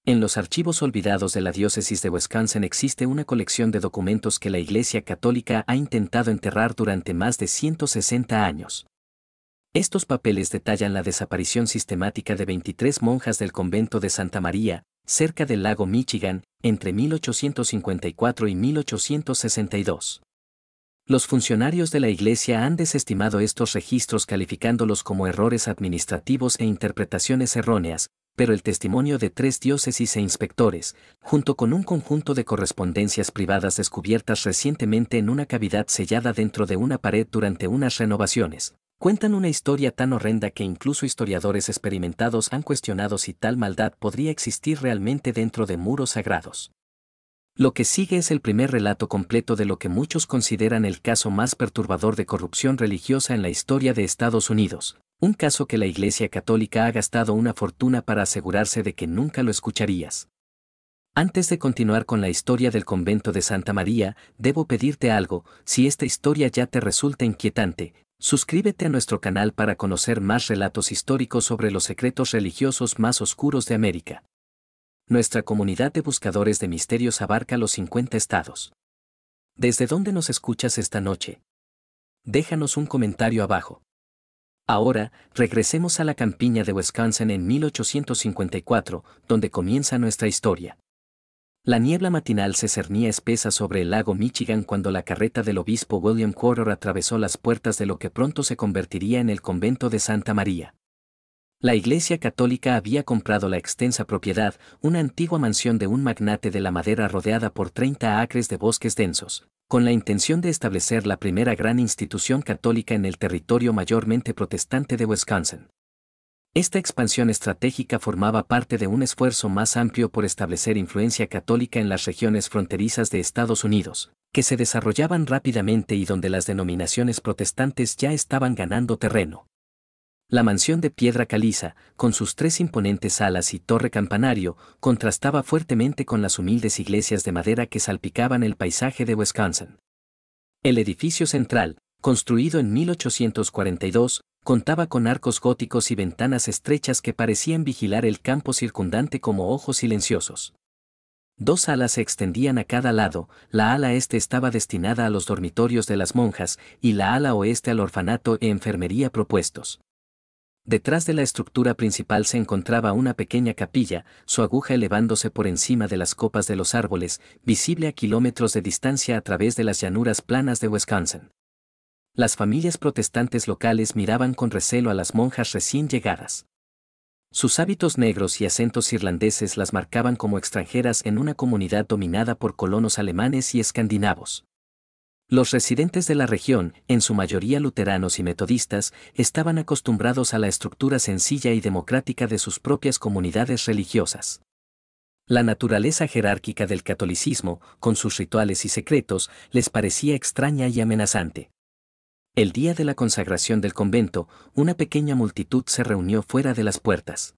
En los archivos olvidados de la diócesis de Wisconsin existe una colección de documentos que la Iglesia Católica ha intentado enterrar durante más de 160 años. Estos papeles detallan la desaparición sistemática de 23 monjas del convento de Santa María, cerca del lago Michigan, entre 1854 y 1862. Los funcionarios de la Iglesia han desestimado estos registros calificándolos como errores administrativos e interpretaciones erróneas, pero el testimonio de 3 diócesis e inspectores, junto con un conjunto de correspondencias privadas descubiertas recientemente en una cavidad sellada dentro de una pared durante unas renovaciones, cuentan una historia tan horrenda que incluso historiadores experimentados han cuestionado si tal maldad podría existir realmente dentro de muros sagrados. Lo que sigue es el primer relato completo de lo que muchos consideran el caso más perturbador de corrupción religiosa en la historia de Estados Unidos, un caso que la Iglesia Católica ha gastado una fortuna para asegurarse de que nunca lo escucharías. Antes de continuar con la historia del convento de Santa María, debo pedirte algo: si esta historia ya te resulta inquietante, suscríbete a nuestro canal para conocer más relatos históricos sobre los secretos religiosos más oscuros de América. Nuestra comunidad de buscadores de misterios abarca los 50 estados. ¿Desde dónde nos escuchas esta noche? Déjanos un comentario abajo. Ahora, regresemos a la campiña de Wisconsin en 1854, donde comienza nuestra historia. La niebla matinal se cernía espesa sobre el lago Michigan cuando la carreta del obispo William Quarter atravesó las puertas de lo que pronto se convertiría en el convento de Santa María. La Iglesia Católica había comprado la extensa propiedad, una antigua mansión de un magnate de la madera rodeada por 30 acres de bosques densos, con la intención de establecer la primera gran institución católica en el territorio mayormente protestante de Wisconsin. Esta expansión estratégica formaba parte de un esfuerzo más amplio por establecer influencia católica en las regiones fronterizas de Estados Unidos, que se desarrollaban rápidamente y donde las denominaciones protestantes ya estaban ganando terreno. La mansión de piedra caliza, con sus 3 imponentes alas y torre campanario, contrastaba fuertemente con las humildes iglesias de madera que salpicaban el paisaje de Wisconsin. El edificio central, construido en 1842, contaba con arcos góticos y ventanas estrechas que parecían vigilar el campo circundante como ojos silenciosos. 2 alas se extendían a cada lado, la ala este estaba destinada a los dormitorios de las monjas y la ala oeste al orfanato e enfermería propuestos. Detrás de la estructura principal se encontraba una pequeña capilla, su aguja elevándose por encima de las copas de los árboles, visible a kilómetros de distancia a través de las llanuras planas de Wisconsin. Las familias protestantes locales miraban con recelo a las monjas recién llegadas. Sus hábitos negros y acentos irlandeses las marcaban como extranjeras en una comunidad dominada por colonos alemanes y escandinavos. Los residentes de la región, en su mayoría luteranos y metodistas, estaban acostumbrados a la estructura sencilla y democrática de sus propias comunidades religiosas. La naturaleza jerárquica del catolicismo, con sus rituales y secretos, les parecía extraña y amenazante. El día de la consagración del convento, una pequeña multitud se reunió fuera de las puertas.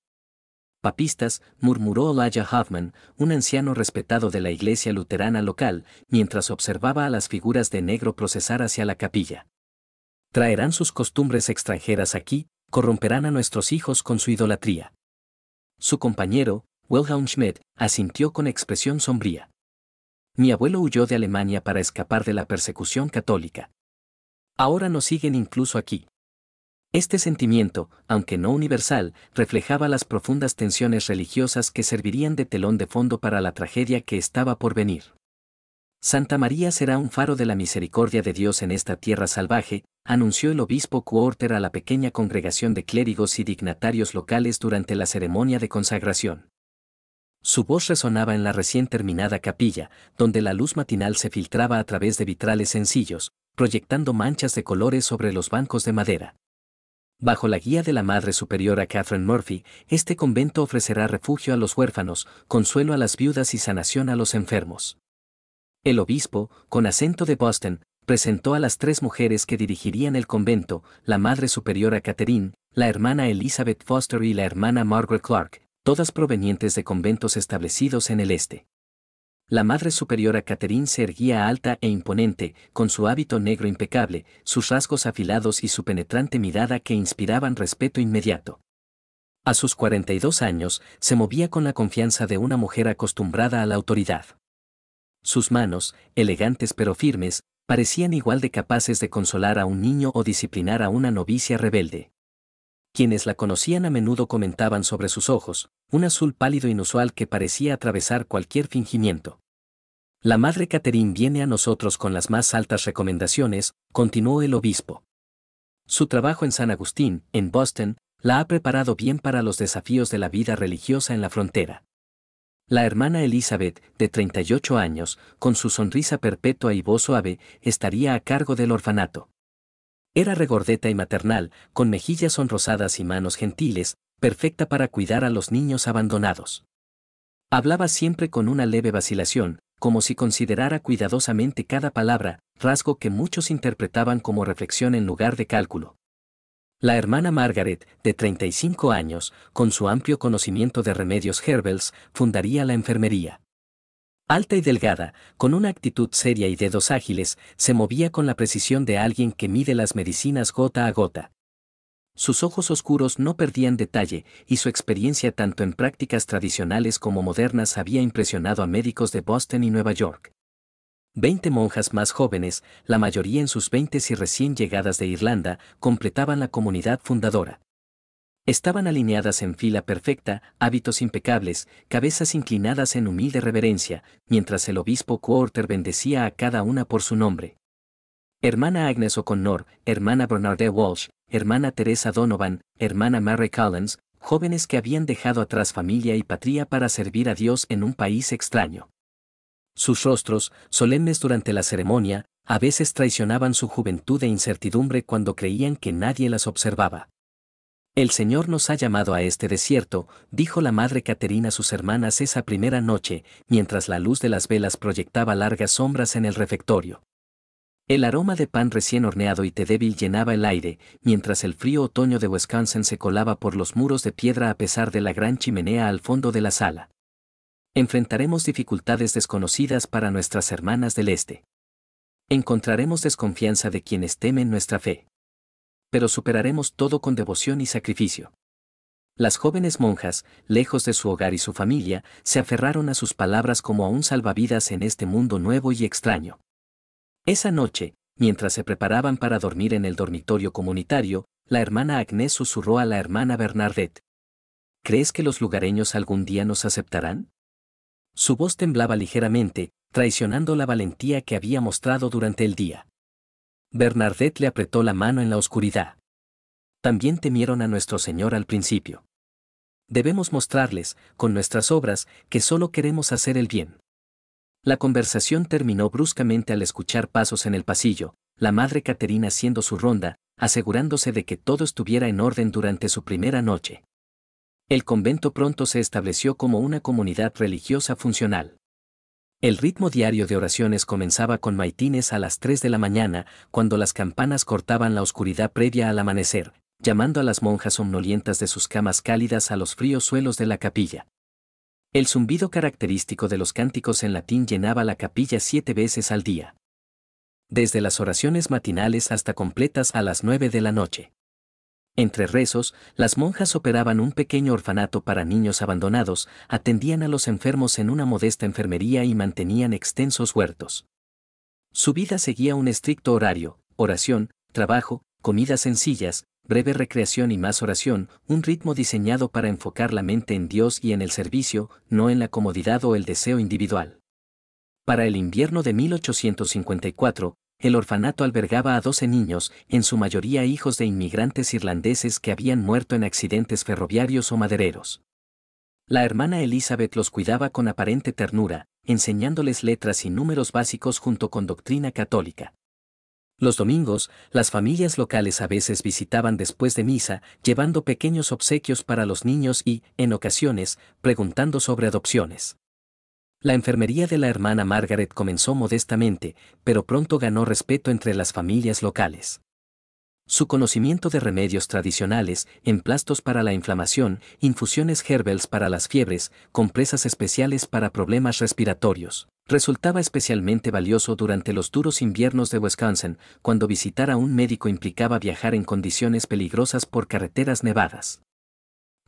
«Papistas», murmuró Elijah Hoffman, un anciano respetado de la iglesia luterana local, mientras observaba a las figuras de negro procesar hacia la capilla. «Traerán sus costumbres extranjeras aquí, corromperán a nuestros hijos con su idolatría». Su compañero, Wilhelm Schmidt, asintió con expresión sombría. «Mi abuelo huyó de Alemania para escapar de la persecución católica. Ahora nos siguen incluso aquí». Este sentimiento, aunque no universal, reflejaba las profundas tensiones religiosas que servirían de telón de fondo para la tragedia que estaba por venir. Santa María será un faro de la misericordia de Dios en esta tierra salvaje, anunció el obispo Quarter a la pequeña congregación de clérigos y dignatarios locales durante la ceremonia de consagración. Su voz resonaba en la recién terminada capilla, donde la luz matinal se filtraba a través de vitrales sencillos, proyectando manchas de colores sobre los bancos de madera. Bajo la guía de la Madre Superiora Catherine Murphy, este convento ofrecerá refugio a los huérfanos, consuelo a las viudas y sanación a los enfermos. El obispo, con acento de Boston, presentó a las 3 mujeres que dirigirían el convento, la Madre Superiora Catherine, la hermana Elizabeth Foster y la hermana Margaret Clark, todas provenientes de conventos establecidos en el este. La Madre Superiora Catherine se erguía alta e imponente, con su hábito negro impecable, sus rasgos afilados y su penetrante mirada que inspiraban respeto inmediato. A sus 42 años, se movía con la confianza de una mujer acostumbrada a la autoridad. Sus manos, elegantes pero firmes, parecían igual de capaces de consolar a un niño o disciplinar a una novicia rebelde. Quienes la conocían a menudo comentaban sobre sus ojos, un azul pálido inusual que parecía atravesar cualquier fingimiento. La madre Catherine viene a nosotros con las más altas recomendaciones, continuó el obispo. Su trabajo en San Agustín, en Boston, la ha preparado bien para los desafíos de la vida religiosa en la frontera. La hermana Elizabeth, de 38 años, con su sonrisa perpetua y voz suave, estaría a cargo del orfanato. Era regordeta y maternal, con mejillas sonrosadas y manos gentiles, perfecta para cuidar a los niños abandonados. Hablaba siempre con una leve vacilación, como si considerara cuidadosamente cada palabra, rasgo que muchos interpretaban como reflexión en lugar de cálculo. La hermana Margaret, de 35 años, con su amplio conocimiento de remedios herbals, fundaría la enfermería. Alta y delgada, con una actitud seria y dedos ágiles, se movía con la precisión de alguien que mide las medicinas gota a gota. Sus ojos oscuros no perdían detalle, y su experiencia tanto en prácticas tradicionales como modernas había impresionado a médicos de Boston y Nueva York. 20 monjas más jóvenes, la mayoría en sus veintes y recién llegadas de Irlanda, completaban la comunidad fundadora. Estaban alineadas en fila perfecta, hábitos impecables, cabezas inclinadas en humilde reverencia, mientras el obispo Quarter bendecía a cada una por su nombre. Hermana Agnes O'Connor, hermana Bernadette Walsh, hermana Teresa Donovan, hermana Mary Collins, jóvenes que habían dejado atrás familia y patria para servir a Dios en un país extraño. Sus rostros, solemnes durante la ceremonia, a veces traicionaban su juventud e incertidumbre cuando creían que nadie las observaba. El Señor nos ha llamado a este desierto, dijo la madre Caterina a sus hermanas esa primera noche, mientras la luz de las velas proyectaba largas sombras en el refectorio. El aroma de pan recién horneado y té débil llenaba el aire, mientras el frío otoño de Wisconsin se colaba por los muros de piedra a pesar de la gran chimenea al fondo de la sala. Enfrentaremos dificultades desconocidas para nuestras hermanas del Este. Encontraremos desconfianza de quienes temen nuestra fe. Pero superaremos todo con devoción y sacrificio. Las jóvenes monjas, lejos de su hogar y su familia, se aferraron a sus palabras como a un salvavidas en este mundo nuevo y extraño. Esa noche, mientras se preparaban para dormir en el dormitorio comunitario, la hermana Agnes susurró a la hermana Bernadette: ¿Crees que los lugareños algún día nos aceptarán? Su voz temblaba ligeramente, traicionando la valentía que había mostrado durante el día. Bernadette le apretó la mano en la oscuridad. También temieron a nuestro Señor al principio. Debemos mostrarles, con nuestras obras, que solo queremos hacer el bien. La conversación terminó bruscamente al escuchar pasos en el pasillo, la madre Caterina haciendo su ronda, asegurándose de que todo estuviera en orden durante su primera noche. El convento pronto se estableció como una comunidad religiosa funcional. El ritmo diario de oraciones comenzaba con maitines a las 3 de la mañana, cuando las campanas cortaban la oscuridad previa al amanecer, llamando a las monjas somnolientas de sus camas cálidas a los fríos suelos de la capilla. El zumbido característico de los cánticos en latín llenaba la capilla 7 veces al día. Desde las oraciones matinales hasta completas a las 9 de la noche. Entre rezos, las monjas operaban un pequeño orfanato para niños abandonados, atendían a los enfermos en una modesta enfermería y mantenían extensos huertos. Su vida seguía un estricto horario: oración, trabajo, comidas sencillas, breve recreación y más oración, un ritmo diseñado para enfocar la mente en Dios y en el servicio, no en la comodidad o el deseo individual. Para el invierno de 1854, el orfanato albergaba a 12 niños, en su mayoría hijos de inmigrantes irlandeses que habían muerto en accidentes ferroviarios o madereros. La hermana Elizabeth los cuidaba con aparente ternura, enseñándoles letras y números básicos junto con doctrina católica. Los domingos, las familias locales a veces visitaban después de misa, llevando pequeños obsequios para los niños y, en ocasiones, preguntando sobre adopciones. La enfermería de la hermana Margaret comenzó modestamente, pero pronto ganó respeto entre las familias locales. Su conocimiento de remedios tradicionales, emplastos para la inflamación, infusiones herbals para las fiebres, compresas especiales para problemas respiratorios, resultaba especialmente valioso durante los duros inviernos de Wisconsin, cuando visitar a un médico implicaba viajar en condiciones peligrosas por carreteras nevadas.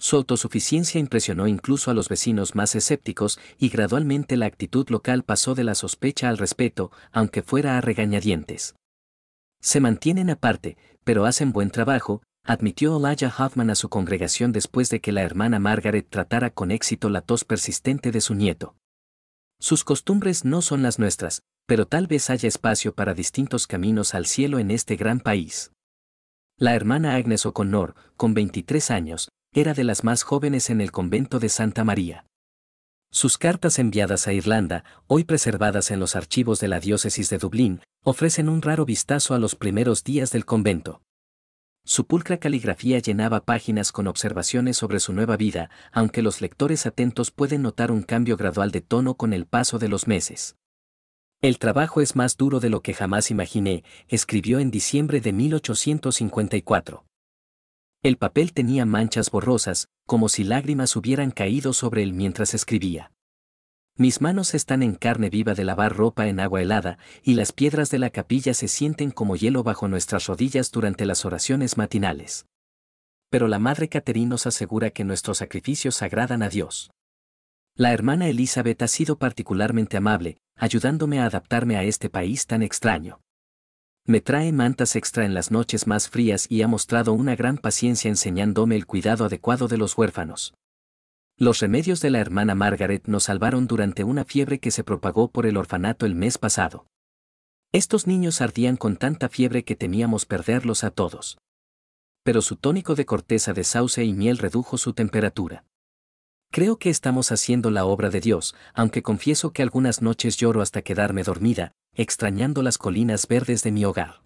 Su autosuficiencia impresionó incluso a los vecinos más escépticos y gradualmente la actitud local pasó de la sospecha al respeto, aunque fuera a regañadientes. Se mantienen aparte, pero hacen buen trabajo, admitió Elijah Hoffman a su congregación después de que la hermana Margaret tratara con éxito la tos persistente de su nieto. Sus costumbres no son las nuestras, pero tal vez haya espacio para distintos caminos al cielo en este gran país. La hermana Agnes O'Connor, con 23 años, era de las más jóvenes en el convento de Santa María. Sus cartas enviadas a Irlanda, hoy preservadas en los archivos de la diócesis de Dublín, ofrecen un raro vistazo a los primeros días del convento. Su pulcra caligrafía llenaba páginas con observaciones sobre su nueva vida, aunque los lectores atentos pueden notar un cambio gradual de tono con el paso de los meses. El trabajo es más duro de lo que jamás imaginé, escribió en diciembre de 1854. El papel tenía manchas borrosas, como si lágrimas hubieran caído sobre él mientras escribía. Mis manos están en carne viva de lavar ropa en agua helada, y las piedras de la capilla se sienten como hielo bajo nuestras rodillas durante las oraciones matinales. Pero la Madre Catherine nos asegura que nuestros sacrificios agradan a Dios. La hermana Elizabeth ha sido particularmente amable, ayudándome a adaptarme a este país tan extraño. Me trae mantas extra en las noches más frías y ha mostrado una gran paciencia enseñándome el cuidado adecuado de los huérfanos. Los remedios de la hermana Margaret nos salvaron durante una fiebre que se propagó por el orfanato el mes pasado. Estos niños ardían con tanta fiebre que temíamos perderlos a todos. Pero su tónico de corteza de sauce y miel redujo su temperatura. Creo que estamos haciendo la obra de Dios, aunque confieso que algunas noches lloro hasta quedarme dormida, extrañando las colinas verdes de mi hogar.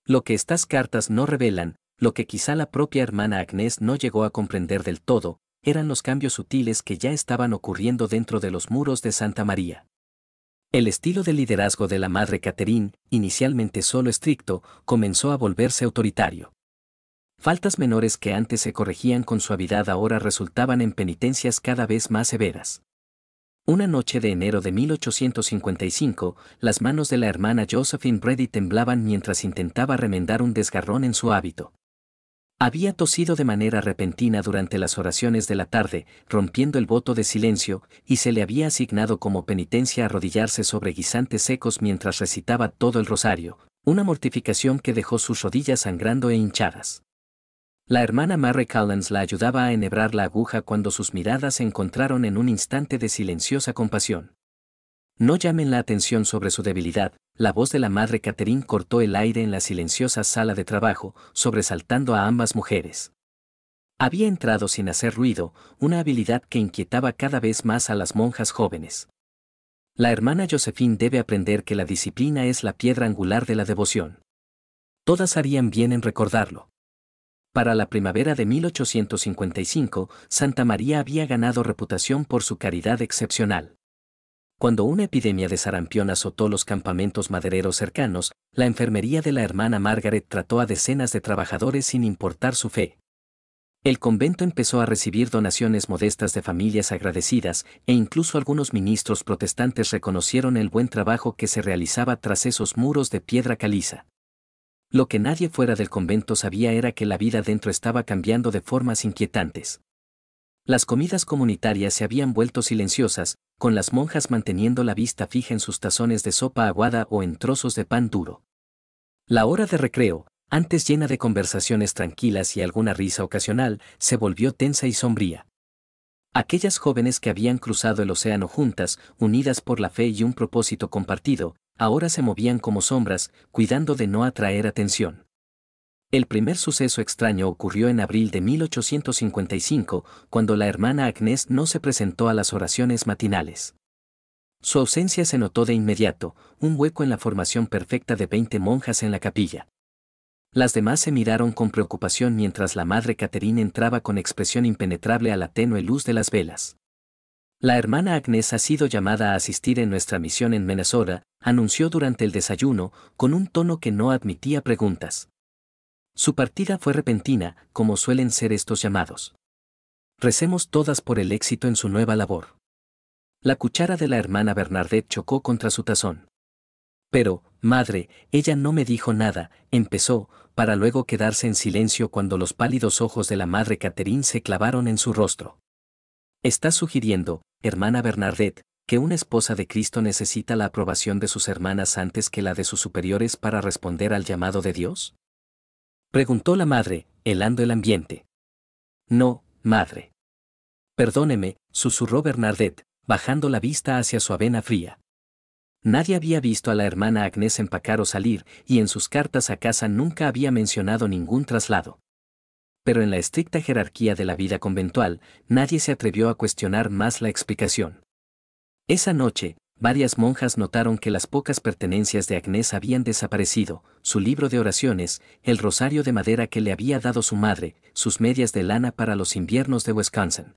Lo que estas cartas no revelan, lo que quizá la propia hermana Agnes no llegó a comprender del todo, eran los cambios sutiles que ya estaban ocurriendo dentro de los muros de Santa María. El estilo de liderazgo de la Madre Catherine, inicialmente solo estricto, comenzó a volverse autoritario. Faltas menores que antes se corregían con suavidad ahora resultaban en penitencias cada vez más severas. Una noche de enero de 1855, las manos de la hermana Josephine Brady temblaban mientras intentaba remendar un desgarrón en su hábito. Había tosido de manera repentina durante las oraciones de la tarde, rompiendo el voto de silencio, y se le había asignado como penitencia arrodillarse sobre guisantes secos mientras recitaba todo el rosario, una mortificación que dejó sus rodillas sangrando e hinchadas. La hermana Mary Collins la ayudaba a enhebrar la aguja cuando sus miradas se encontraron en un instante de silenciosa compasión. No llamen la atención sobre su debilidad, la voz de la Madre Catherine cortó el aire en la silenciosa sala de trabajo, sobresaltando a ambas mujeres. Había entrado sin hacer ruido, una habilidad que inquietaba cada vez más a las monjas jóvenes. La hermana Josephine debe aprender que la disciplina es la piedra angular de la devoción. Todas harían bien en recordarlo. Para la primavera de 1855, Santa María había ganado reputación por su caridad excepcional. Cuando una epidemia de sarampión azotó los campamentos madereros cercanos, la enfermería de la hermana Margaret trató a decenas de trabajadores sin importar su fe. El convento empezó a recibir donaciones modestas de familias agradecidas, e incluso algunos ministros protestantes reconocieron el buen trabajo que se realizaba tras esos muros de piedra caliza. Lo que nadie fuera del convento sabía era que la vida dentro estaba cambiando de formas inquietantes. Las comidas comunitarias se habían vuelto silenciosas, con las monjas manteniendo la vista fija en sus tazones de sopa aguada o en trozos de pan duro. La hora de recreo, antes llena de conversaciones tranquilas y alguna risa ocasional, se volvió tensa y sombría. Aquellas jóvenes que habían cruzado el océano juntas, unidas por la fe y un propósito compartido, ahora se movían como sombras, cuidando de no atraer atención. El primer suceso extraño ocurrió en abril de 1855, cuando la hermana Agnes no se presentó a las oraciones matinales. Su ausencia se notó de inmediato, un hueco en la formación perfecta de 20 monjas en la capilla. Las demás se miraron con preocupación mientras la Madre Catherine entraba con expresión impenetrable a la tenue luz de las velas. La hermana Agnes ha sido llamada a asistir en nuestra misión en Minnesota, anunció durante el desayuno, con un tono que no admitía preguntas. Su partida fue repentina, como suelen ser estos llamados. Recemos todas por el éxito en su nueva labor. La cuchara de la hermana Bernadette chocó contra su tazón. Pero, madre, ella no me dijo nada, empezó, para luego quedarse en silencio cuando los pálidos ojos de la madre Catherine se clavaron en su rostro. ¿Estás sugiriendo, hermana Bernadette, que una esposa de Cristo necesita la aprobación de sus hermanas antes que la de sus superiores para responder al llamado de Dios? Preguntó la madre, helando el ambiente. No, madre. Perdóneme, susurró Bernadette, bajando la vista hacia su avena fría. Nadie había visto a la hermana Agnès empacar o salir, y en sus cartas a casa nunca había mencionado ningún traslado. Pero en la estricta jerarquía de la vida conventual, nadie se atrevió a cuestionar más la explicación. Esa noche, varias monjas notaron que las pocas pertenencias de Agnès habían desaparecido, su libro de oraciones, el rosario de madera que le había dado su madre, sus medias de lana para los inviernos de Wisconsin.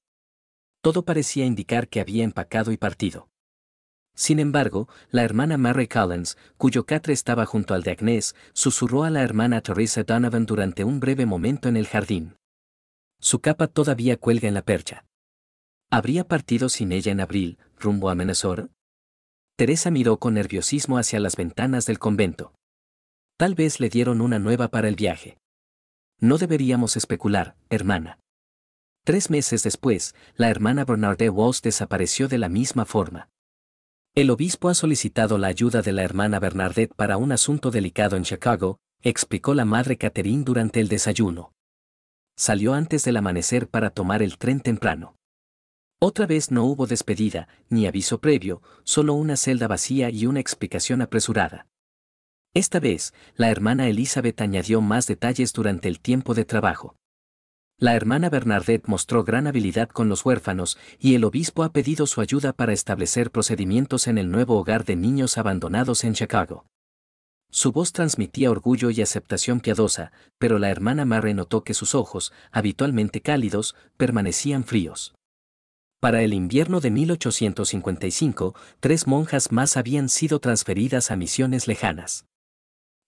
Todo parecía indicar que había empacado y partido. Sin embargo, la hermana Mary Collins, cuyo catre estaba junto al de Agnès, susurró a la hermana Teresa Donovan durante un breve momento en el jardín. Su capa todavía cuelga en la percha. ¿Habría partido sin ella en abril, rumbo a Minnesota? Teresa miró con nerviosismo hacia las ventanas del convento. Tal vez le dieron una nueva para el viaje. No deberíamos especular, hermana. 3 meses después, la hermana Bernadette Walsh desapareció de la misma forma. El obispo ha solicitado la ayuda de la hermana Bernadette para un asunto delicado en Chicago, explicó la madre Catherine durante el desayuno. Salió antes del amanecer para tomar el tren temprano. Otra vez no hubo despedida, ni aviso previo, solo una celda vacía y una explicación apresurada. Esta vez, la hermana Elizabeth añadió más detalles durante el tiempo de trabajo. La hermana Bernadette mostró gran habilidad con los huérfanos y el obispo ha pedido su ayuda para establecer procedimientos en el nuevo hogar de niños abandonados en Chicago. Su voz transmitía orgullo y aceptación piadosa, pero la hermana Mary notó que sus ojos, habitualmente cálidos, permanecían fríos. Para el invierno de 1855, 3 monjas más habían sido transferidas a misiones lejanas.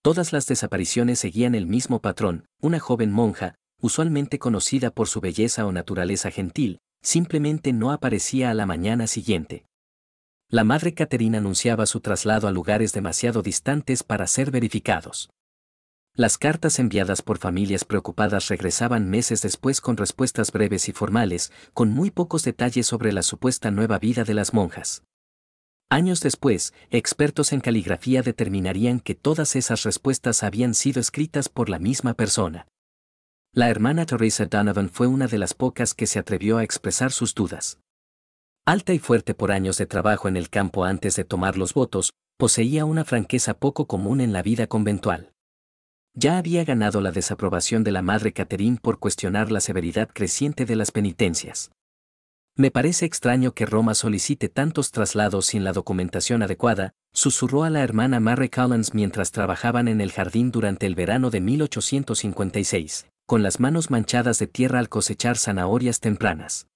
Todas las desapariciones seguían el mismo patrón: una joven monja, usualmente conocida por su belleza o naturaleza gentil, simplemente no aparecía a la mañana siguiente. La madre Catherine anunciaba su traslado a lugares demasiado distantes para ser verificados. Las cartas enviadas por familias preocupadas regresaban meses después con respuestas breves y formales, con muy pocos detalles sobre la supuesta nueva vida de las monjas. Años después, expertos en caligrafía determinarían que todas esas respuestas habían sido escritas por la misma persona. La hermana Teresa Donovan fue una de las pocas que se atrevió a expresar sus dudas. Alta y fuerte por años de trabajo en el campo antes de tomar los votos, poseía una franqueza poco común en la vida conventual. Ya había ganado la desaprobación de la madre Catherine por cuestionar la severidad creciente de las penitencias. Me parece extraño que Roma solicite tantos traslados sin la documentación adecuada, susurró a la hermana Mary Collins mientras trabajaban en el jardín durante el verano de 1856. Con las manos manchadas de tierra al cosechar zanahorias tempranas.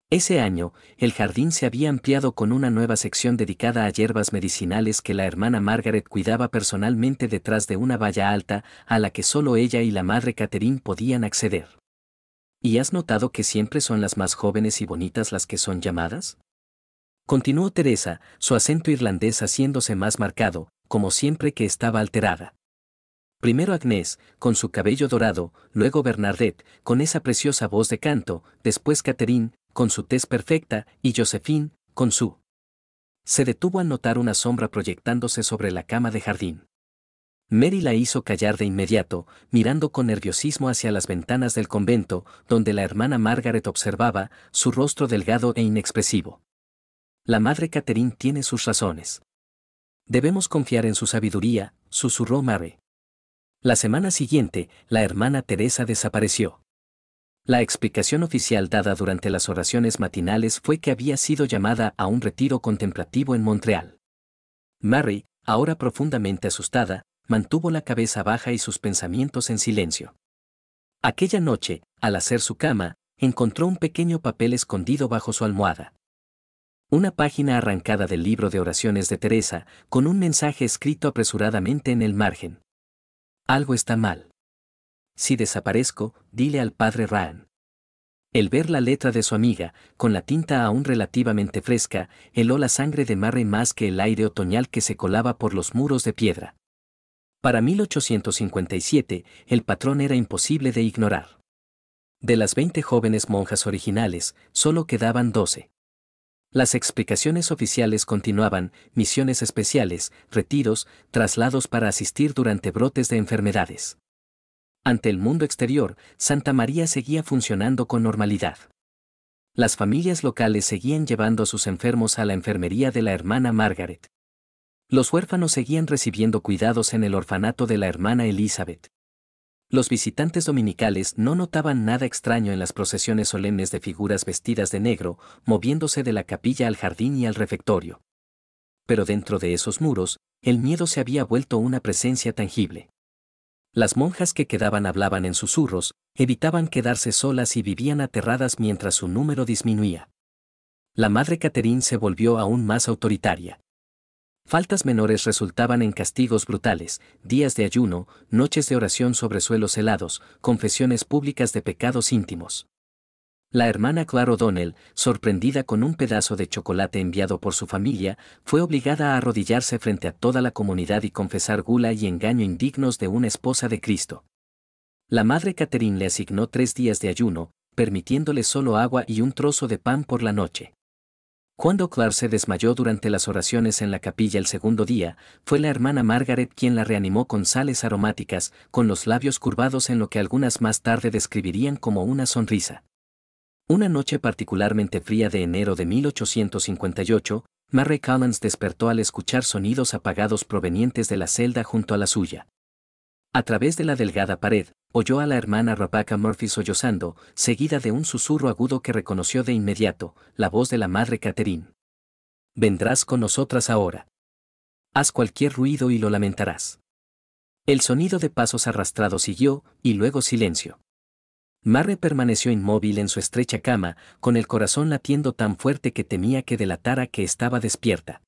Ese año, el jardín se había ampliado con una nueva sección dedicada a hierbas medicinales que la hermana Margaret cuidaba personalmente detrás de una valla alta a la que solo ella y la madre Catherine podían acceder. ¿Y has notado que siempre son las más jóvenes y bonitas las que son llamadas? Continuó Teresa, su acento irlandés haciéndose más marcado, como siempre que estaba alterada. Primero Agnès, con su cabello dorado, luego Bernadette, con esa preciosa voz de canto, después Catherine, con su tez perfecta, y Josephine, con su... Se detuvo al notar una sombra proyectándose sobre la cama de jardín. Mary la hizo callar de inmediato, mirando con nerviosismo hacia las ventanas del convento, donde la hermana Margaret observaba, su rostro delgado e inexpresivo. La madre Catherine tiene sus razones. Debemos confiar en su sabiduría, susurró Mary. La semana siguiente, la hermana Teresa desapareció. La explicación oficial dada durante las oraciones matinales fue que había sido llamada a un retiro contemplativo en Montreal. Mary, ahora profundamente asustada, mantuvo la cabeza baja y sus pensamientos en silencio. Aquella noche, al hacer su cama, encontró un pequeño papel escondido bajo su almohada. Una página arrancada del libro de oraciones de Teresa, con un mensaje escrito apresuradamente en el margen. Algo está mal. Si desaparezco, dile al padre Ryan. El ver la letra de su amiga, con la tinta aún relativamente fresca, heló la sangre de Murray más que el aire otoñal que se colaba por los muros de piedra. Para 1857, el patrón era imposible de ignorar. De las 20 jóvenes monjas originales, solo quedaban 12. Las explicaciones oficiales continuaban: misiones especiales, retiros, traslados para asistir durante brotes de enfermedades. Ante el mundo exterior, Santa María seguía funcionando con normalidad. Las familias locales seguían llevando a sus enfermos a la enfermería de la hermana Margaret. Los huérfanos seguían recibiendo cuidados en el orfanato de la hermana Elizabeth. Los visitantes dominicales no notaban nada extraño en las procesiones solemnes de figuras vestidas de negro, moviéndose de la capilla al jardín y al refectorio. Pero dentro de esos muros, el miedo se había vuelto una presencia tangible. Las monjas que quedaban hablaban en susurros, evitaban quedarse solas y vivían aterradas mientras su número disminuía. La madre Catherine se volvió aún más autoritaria. Faltas menores resultaban en castigos brutales, días de ayuno, noches de oración sobre suelos helados, confesiones públicas de pecados íntimos. La hermana Clara O'Donnell, sorprendida con un pedazo de chocolate enviado por su familia, fue obligada a arrodillarse frente a toda la comunidad y confesar gula y engaño indignos de una esposa de Cristo. La madre Catherine le asignó 3 días de ayuno, permitiéndole solo agua y un trozo de pan por la noche. Cuando Clare se desmayó durante las oraciones en la capilla el segundo día, fue la hermana Margaret quien la reanimó con sales aromáticas, con los labios curvados en lo que algunas más tarde describirían como una sonrisa. Una noche particularmente fría de enero de 1858, Mary Collins despertó al escuchar sonidos apagados provenientes de la celda junto a la suya. A través de la delgada pared, oyó a la hermana Rebecca Murphy sollozando, seguida de un susurro agudo que reconoció de inmediato, la voz de la madre Catherine. «Vendrás con nosotras ahora. Haz cualquier ruido y lo lamentarás». El sonido de pasos arrastrados siguió, y luego silencio. Mary permaneció inmóvil en su estrecha cama, con el corazón latiendo tan fuerte que temía que delatara que estaba despierta.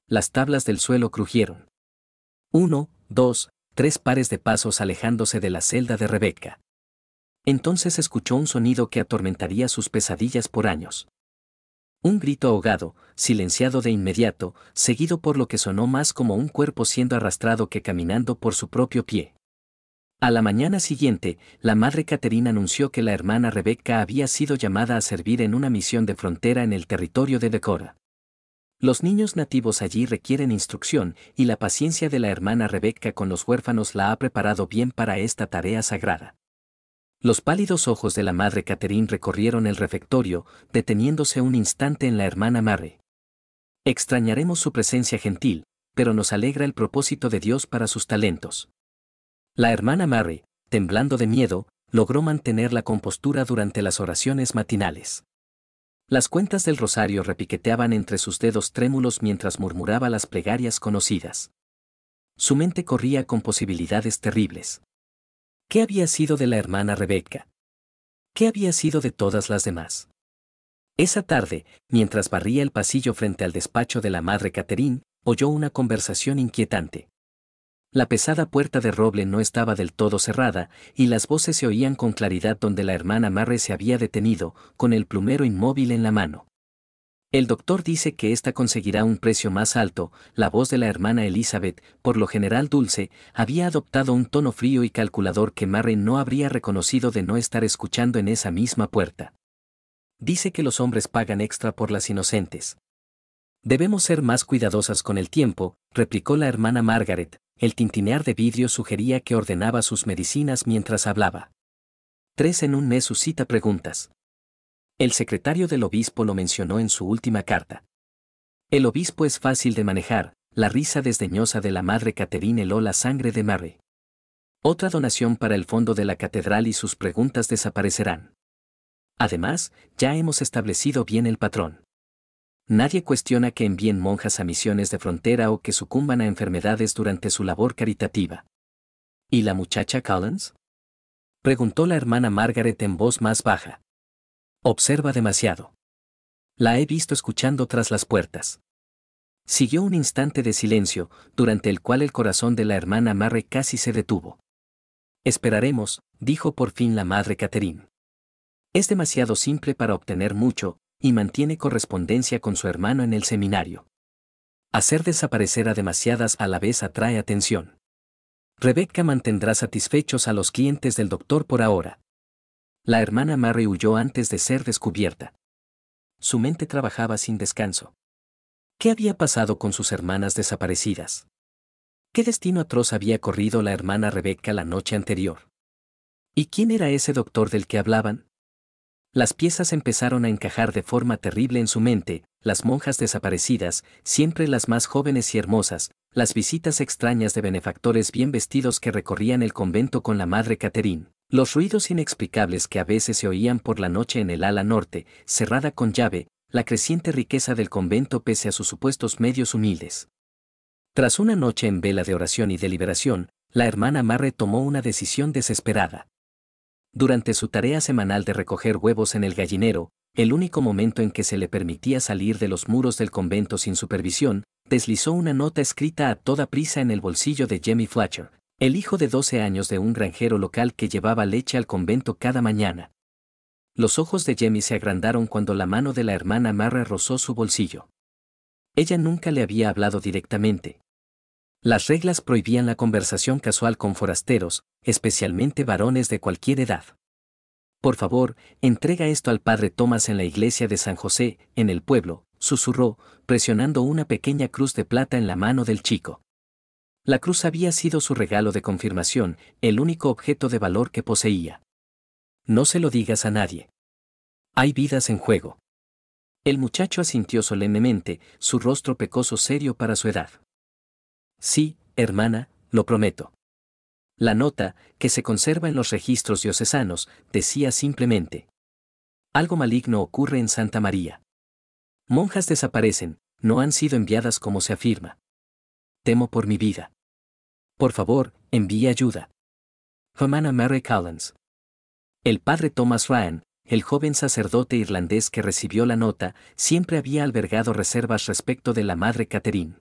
Las tablas del suelo crujieron. 1, 2, 3 pares de pasos alejándose de la celda de Rebecca. Entonces escuchó un sonido que atormentaría sus pesadillas por años. Un grito ahogado, silenciado de inmediato, seguido por lo que sonó más como un cuerpo siendo arrastrado que caminando por su propio pie. A la mañana siguiente, la madre Catherine anunció que la hermana Rebecca había sido llamada a servir en una misión de frontera en el territorio de Decorah. Los niños nativos allí requieren instrucción, y la paciencia de la hermana Rebecca con los huérfanos la ha preparado bien para esta tarea sagrada. Los pálidos ojos de la madre Catherine recorrieron el refectorio, deteniéndose un instante en la hermana Mary. Extrañaremos su presencia gentil, pero nos alegra el propósito de Dios para sus talentos. La hermana Mary, temblando de miedo, logró mantener la compostura durante las oraciones matinales. Las cuentas del rosario repiqueteaban entre sus dedos trémulos mientras murmuraba las plegarias conocidas. Su mente corría con posibilidades terribles. ¿Qué había sido de la hermana Rebecca? ¿Qué había sido de todas las demás? Esa tarde, mientras barría el pasillo frente al despacho de la madre Catherine, oyó una conversación inquietante. La pesada puerta de roble no estaba del todo cerrada, y las voces se oían con claridad donde la hermana Mary se había detenido, con el plumero inmóvil en la mano. El doctor dice que ésta conseguirá un precio más alto. La voz de la hermana Elizabeth, por lo general dulce, había adoptado un tono frío y calculador que Mary no habría reconocido de no estar escuchando en esa misma puerta. Dice que los hombres pagan extra por las inocentes. Debemos ser más cuidadosas con el tiempo, replicó la hermana Margaret. El tintinear de vidrio sugería que ordenaba sus medicinas mientras hablaba. 3 en un mes suscita preguntas. El secretario del obispo lo mencionó en su última carta. El obispo es fácil de manejar. La risa desdeñosa de la madre Catherine heló la sangre de Mary. Otra donación para el fondo de la catedral y sus preguntas desaparecerán. Además, ya hemos establecido bien el patrón. Nadie cuestiona que envíen monjas a misiones de frontera o que sucumban a enfermedades durante su labor caritativa. ¿Y la muchacha Collins?, preguntó la hermana Margaret en voz más baja. Observa demasiado. La he visto escuchando tras las puertas. Siguió un instante de silencio, durante el cual el corazón de la hermana Mary casi se detuvo. Esperaremos, dijo por fin la madre Catherine. Es demasiado simple para obtener mucho, y mantiene correspondencia con su hermano en el seminario. Hacer desaparecer a demasiadas a la vez atrae atención. Rebecca mantendrá satisfechos a los clientes del doctor por ahora. La hermana Mary huyó antes de ser descubierta. Su mente trabajaba sin descanso. ¿Qué había pasado con sus hermanas desaparecidas? ¿Qué destino atroz había corrido la hermana Rebecca la noche anterior? ¿Y quién era ese doctor del que hablaban? Las piezas empezaron a encajar de forma terrible en su mente, las monjas desaparecidas, siempre las más jóvenes y hermosas, las visitas extrañas de benefactores bien vestidos que recorrían el convento con la madre Catherine, los ruidos inexplicables que a veces se oían por la noche en el ala norte, cerrada con llave, la creciente riqueza del convento pese a sus supuestos medios humildes. Tras una noche en vela de oración y deliberación, la hermana Mary tomó una decisión desesperada. Durante su tarea semanal de recoger huevos en el gallinero, el único momento en que se le permitía salir de los muros del convento sin supervisión, deslizó una nota escrita a toda prisa en el bolsillo de Jemmy Fletcher, el hijo de 12 años de un granjero local que llevaba leche al convento cada mañana. Los ojos de Jemmy se agrandaron cuando la mano de la hermana Mary rozó su bolsillo. Ella nunca le había hablado directamente. Las reglas prohibían la conversación casual con forasteros, especialmente varones de cualquier edad. Por favor, entrega esto al padre Thomas en la iglesia de San José, en el pueblo, susurró, presionando una pequeña cruz de plata en la mano del chico. La cruz había sido su regalo de confirmación, el único objeto de valor que poseía. No se lo digas a nadie. Hay vidas en juego. El muchacho asintió solemnemente, su rostro pecoso serio para su edad. Sí, hermana, lo prometo. La nota, que se conserva en los registros diocesanos, decía simplemente: algo maligno ocurre en Santa María. Monjas desaparecen, no han sido enviadas como se afirma. Temo por mi vida. Por favor, envíe ayuda. Hermana Mary Collins. El padre Thomas Ryan, el joven sacerdote irlandés que recibió la nota, siempre había albergado reservas respecto de la madre Catherine.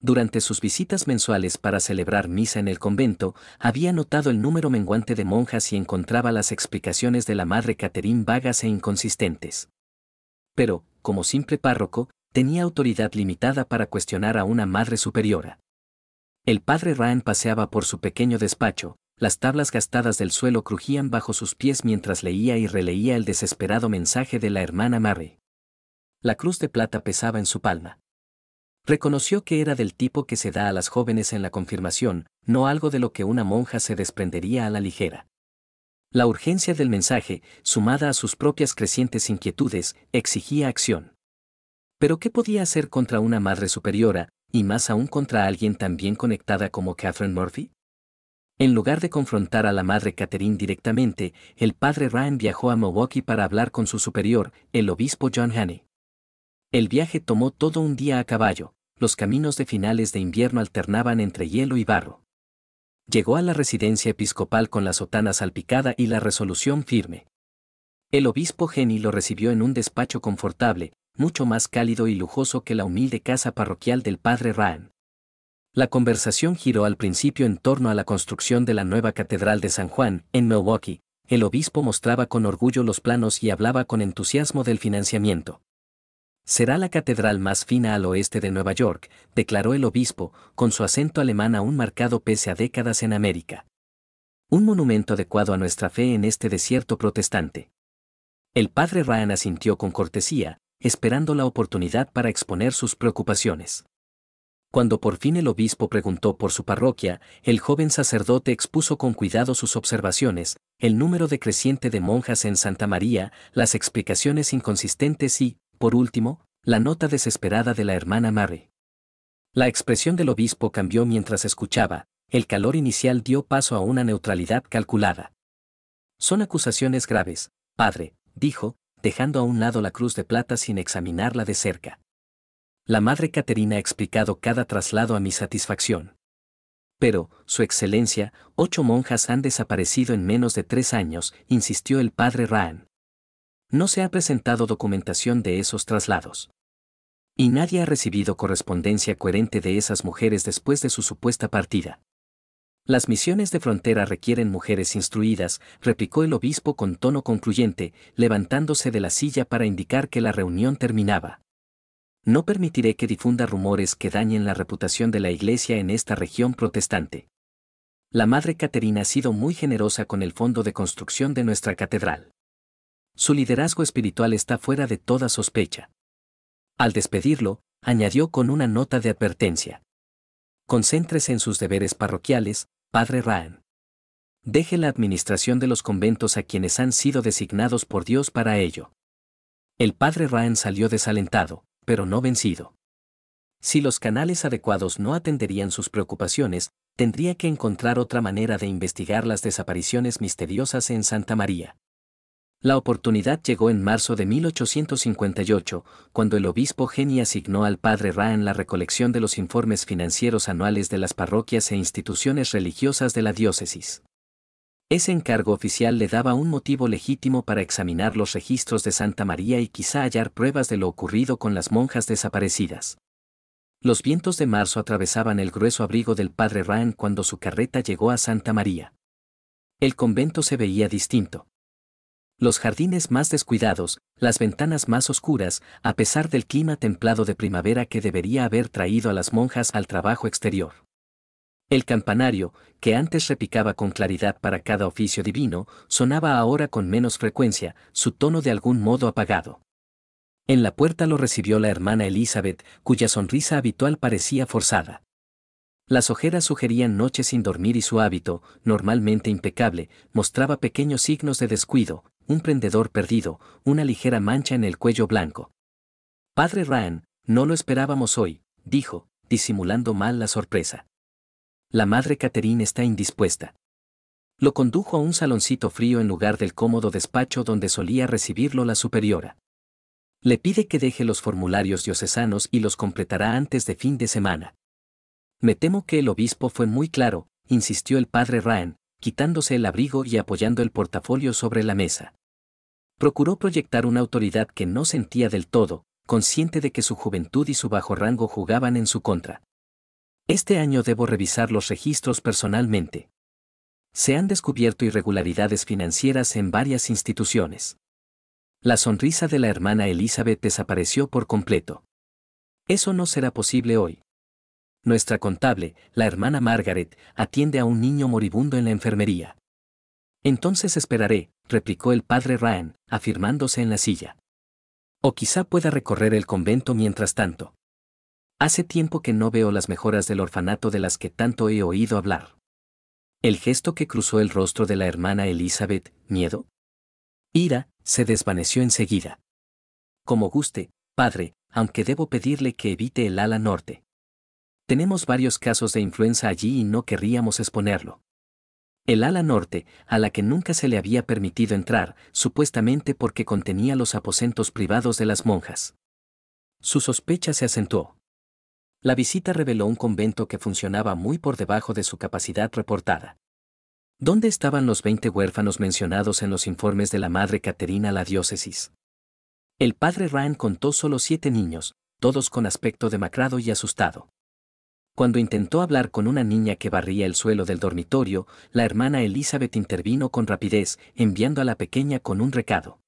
Durante sus visitas mensuales para celebrar misa en el convento, había notado el número menguante de monjas y encontraba las explicaciones de la madre Catherine vagas e inconsistentes. Pero, como simple párroco, tenía autoridad limitada para cuestionar a una madre superiora. El padre Ryan paseaba por su pequeño despacho, las tablas gastadas del suelo crujían bajo sus pies mientras leía y releía el desesperado mensaje de la hermana Mary. La cruz de plata pesaba en su palma. Reconoció que era del tipo que se da a las jóvenes en la confirmación, no algo de lo que una monja se desprendería a la ligera. La urgencia del mensaje, sumada a sus propias crecientes inquietudes, exigía acción. ¿Pero qué podía hacer contra una madre superiora, y más aún contra alguien tan bien conectada como Catherine Murphy? En lugar de confrontar a la madre Catherine directamente, el padre Ryan viajó a Milwaukee para hablar con su superior, el obispo John Haney. El viaje tomó todo un día a caballo, los caminos de finales de invierno alternaban entre hielo y barro. Llegó a la residencia episcopal con la sotana salpicada y la resolución firme. El obispo Haney lo recibió en un despacho confortable, mucho más cálido y lujoso que la humilde casa parroquial del padre Ryan. La conversación giró al principio en torno a la construcción de la nueva Catedral de San Juan, en Milwaukee. El obispo mostraba con orgullo los planos y hablaba con entusiasmo del financiamiento. Será la catedral más fina al oeste de Nueva York, declaró el obispo, con su acento alemán aún marcado pese a décadas en América. Un monumento adecuado a nuestra fe en este desierto protestante. El padre Ryan asintió con cortesía, esperando la oportunidad para exponer sus preocupaciones. Cuando por fin el obispo preguntó por su parroquia, el joven sacerdote expuso con cuidado sus observaciones, el número decreciente de monjas en Santa María, las explicaciones inconsistentes y, por último, la nota desesperada de la hermana Mary. La expresión del obispo cambió mientras escuchaba, el calor inicial dio paso a una neutralidad calculada. Son acusaciones graves, padre, dijo, dejando a un lado la cruz de plata sin examinarla de cerca. La madre Caterina ha explicado cada traslado a mi satisfacción. Pero, Su Excelencia, 8 monjas han desaparecido en menos de 3 años, insistió el padre Ryan. No se ha presentado documentación de esos traslados. Y nadie ha recibido correspondencia coherente de esas mujeres después de su supuesta partida. Las misiones de frontera requieren mujeres instruidas, replicó el obispo con tono concluyente, levantándose de la silla para indicar que la reunión terminaba. No permitiré que difunda rumores que dañen la reputación de la Iglesia en esta región protestante. La Madre Caterina ha sido muy generosa con el fondo de construcción de nuestra catedral. Su liderazgo espiritual está fuera de toda sospecha. Al despedirlo, añadió con una nota de advertencia. Concéntrese en sus deberes parroquiales, Padre Ryan. Deje la administración de los conventos a quienes han sido designados por Dios para ello. El Padre Ryan salió desalentado, pero no vencido. Si los canales adecuados no atenderían sus preocupaciones, tendría que encontrar otra manera de investigar las desapariciones misteriosas en Santa María. La oportunidad llegó en marzo de 1858, cuando el obispo Geni asignó al padre Ryan la recolección de los informes financieros anuales de las parroquias e instituciones religiosas de la diócesis. Ese encargo oficial le daba un motivo legítimo para examinar los registros de Santa María y quizá hallar pruebas de lo ocurrido con las monjas desaparecidas. Los vientos de marzo atravesaban el grueso abrigo del padre Ryan cuando su carreta llegó a Santa María. El convento se veía distinto. Los jardines más descuidados, las ventanas más oscuras, a pesar del clima templado de primavera que debería haber traído a las monjas al trabajo exterior. El campanario, que antes repicaba con claridad para cada oficio divino, sonaba ahora con menos frecuencia, su tono de algún modo apagado. En la puerta lo recibió la hermana Elizabeth, cuya sonrisa habitual parecía forzada. Las ojeras sugerían noches sin dormir y su hábito, normalmente impecable, mostraba pequeños signos de descuido, un prendedor perdido, una ligera mancha en el cuello blanco. Padre Ryan, no lo esperábamos hoy, dijo, disimulando mal la sorpresa. La Madre Caterina está indispuesta. Lo condujo a un saloncito frío en lugar del cómodo despacho donde solía recibirlo la superiora. Le pide que deje los formularios diocesanos y los completará antes de fin de semana. Me temo que el obispo fue muy claro, insistió el padre Ryan, quitándose el abrigo y apoyando el portafolio sobre la mesa. Procuró proyectar una autoridad que no sentía del todo, consciente de que su juventud y su bajo rango jugaban en su contra. Este año debo revisar los registros personalmente. Se han descubierto irregularidades financieras en varias instituciones. La sonrisa de la hermana Elizabeth desapareció por completo. Eso no será posible hoy. Nuestra contable, la hermana Margaret, atiende a un niño moribundo en la enfermería. Entonces esperaré, replicó el padre Ryan, afirmándose en la silla. O quizá pueda recorrer el convento mientras tanto. Hace tiempo que no veo las mejoras del orfanato de las que tanto he oído hablar. El gesto que cruzó el rostro de la hermana Elizabeth, miedo, ira, se desvaneció enseguida. Como guste, padre, aunque debo pedirle que evite el ala norte. Tenemos varios casos de influenza allí y no querríamos exponerlo. El ala norte, a la que nunca se le había permitido entrar, supuestamente porque contenía los aposentos privados de las monjas. Su sospecha se acentuó. La visita reveló un convento que funcionaba muy por debajo de su capacidad reportada. ¿Dónde estaban los 20 huérfanos mencionados en los informes de la Madre Caterina a la diócesis? El padre Ryan contó solo 7 niños, todos con aspecto demacrado y asustado. Cuando intentó hablar con una niña que barría el suelo del dormitorio, la hermana Elizabeth intervino con rapidez, enviando a la pequeña con un recado.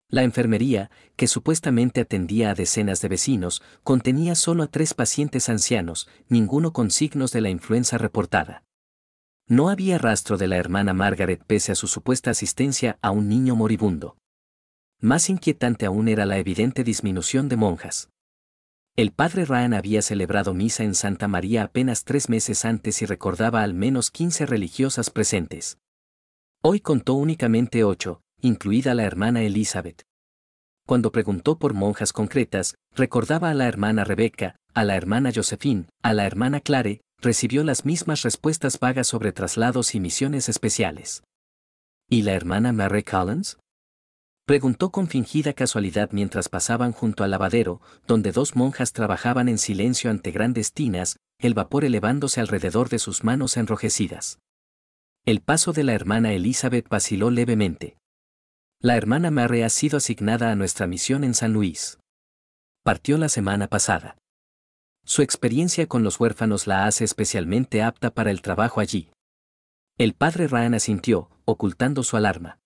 La enfermería, que supuestamente atendía a decenas de vecinos, contenía solo a 3 pacientes ancianos, ninguno con signos de la influenza reportada. No había rastro de la hermana Margaret pese a su supuesta asistencia a un niño moribundo. Más inquietante aún era la evidente disminución de monjas. El padre Ryan había celebrado misa en Santa María apenas 3 meses antes y recordaba al menos 15 religiosas presentes. Hoy contó únicamente 8, incluida la hermana Elizabeth. Cuando preguntó por monjas concretas, recordaba a la hermana Rebecca, a la hermana Josephine, a la hermana Clare, recibió las mismas respuestas vagas sobre traslados y misiones especiales. ¿Y la hermana Mary Collins? Preguntó con fingida casualidad mientras pasaban junto al lavadero, donde 2 monjas trabajaban en silencio ante grandes tinas, el vapor elevándose alrededor de sus manos enrojecidas. El paso de la hermana Elizabeth vaciló levemente. La hermana Mary ha sido asignada a nuestra misión en San Luis. Partió la semana pasada. Su experiencia con los huérfanos la hace especialmente apta para el trabajo allí. El padre Ryan asintió, ocultando su alarma.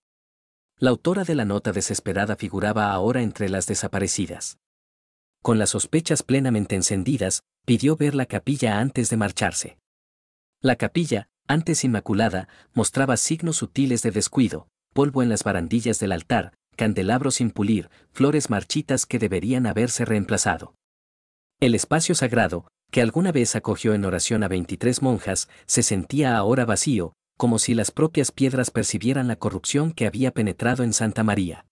La autora de la nota desesperada figuraba ahora entre las desaparecidas. Con las sospechas plenamente encendidas, pidió ver la capilla antes de marcharse. La capilla, antes inmaculada, mostraba signos sutiles de descuido: polvo en las barandillas del altar, candelabros sin pulir, flores marchitas que deberían haberse reemplazado. El espacio sagrado, que alguna vez acogió en oración a 23 monjas, se sentía ahora vacío, como si las propias piedras percibieran la corrupción que había penetrado en Santa María.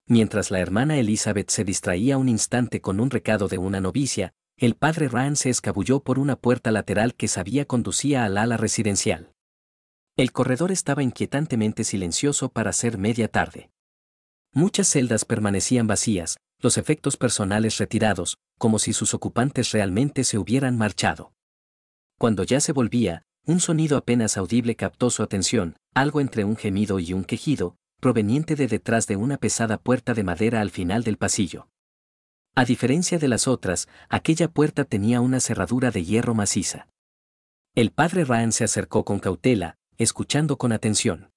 Mientras la hermana Elizabeth se distraía un instante con un recado de una novicia, el padre Ryan se escabulló por una puerta lateral que sabía conducía al ala residencial. El corredor estaba inquietantemente silencioso para ser media tarde. Muchas celdas permanecían vacías, los efectos personales retirados, como si sus ocupantes realmente se hubieran marchado. Cuando ya se volvía, un sonido apenas audible captó su atención, algo entre un gemido y un quejido, proveniente de detrás de una pesada puerta de madera al final del pasillo. A diferencia de las otras, aquella puerta tenía una cerradura de hierro maciza. El padre Ryan se acercó con cautela, escuchando con atención.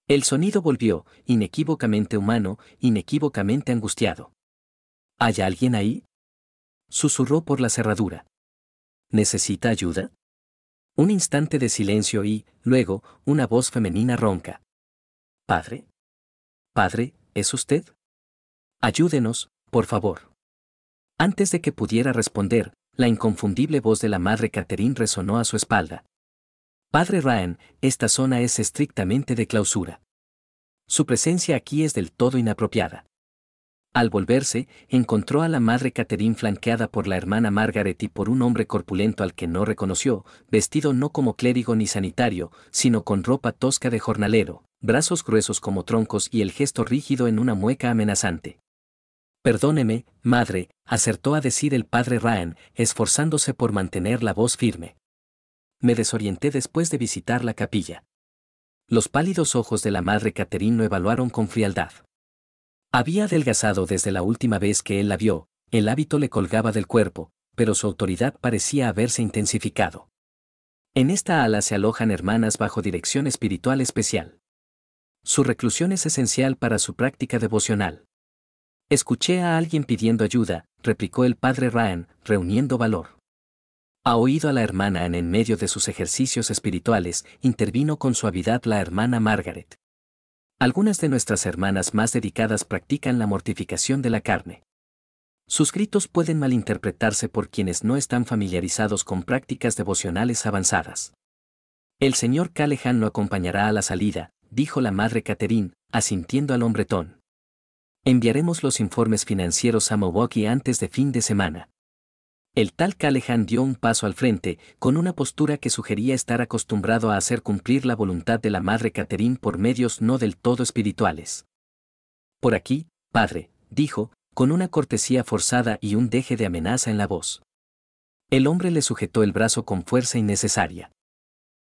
El sonido volvió, inequívocamente humano, inequívocamente angustiado. ¿Hay alguien ahí?, susurró por la cerradura. ¿Necesita ayuda? Un instante de silencio y, luego, una voz femenina ronca. ¿Padre? ¿Padre, es usted? Ayúdenos, por favor. Antes de que pudiera responder, la inconfundible voz de la madre Catherine resonó a su espalda. Padre Ryan, esta zona es estrictamente de clausura. Su presencia aquí es del todo inapropiada. Al volverse, encontró a la madre Catherine flanqueada por la hermana Margaret y por un hombre corpulento al que no reconoció, vestido no como clérigo ni sanitario, sino con ropa tosca de jornalero, brazos gruesos como troncos y el gesto rígido en una mueca amenazante. Perdóneme, madre, acertó a decir el padre Ryan, esforzándose por mantener la voz firme. Me desorienté después de visitar la capilla. Los pálidos ojos de la madre Catherine lo evaluaron con frialdad. Había adelgazado desde la última vez que él la vio, el hábito le colgaba del cuerpo, pero su autoridad parecía haberse intensificado. En esta ala se alojan hermanas bajo dirección espiritual especial. Su reclusión es esencial para su práctica devocional. Escuché a alguien pidiendo ayuda, replicó el padre Ryan, reuniendo valor. Ha oído a la hermana Anne en medio de sus ejercicios espirituales, intervino con suavidad la hermana Margaret. Algunas de nuestras hermanas más dedicadas practican la mortificación de la carne. Sus gritos pueden malinterpretarse por quienes no están familiarizados con prácticas devocionales avanzadas. El señor Callahan lo acompañará a la salida, dijo la madre Catherine, asintiendo al hombretón. Enviaremos los informes financieros a Milwaukee antes de fin de semana. El tal Callahan dio un paso al frente, con una postura que sugería estar acostumbrado a hacer cumplir la voluntad de la madre Catherine por medios no del todo espirituales. Por aquí, padre, dijo, con una cortesía forzada y un deje de amenaza en la voz. El hombre le sujetó el brazo con fuerza innecesaria.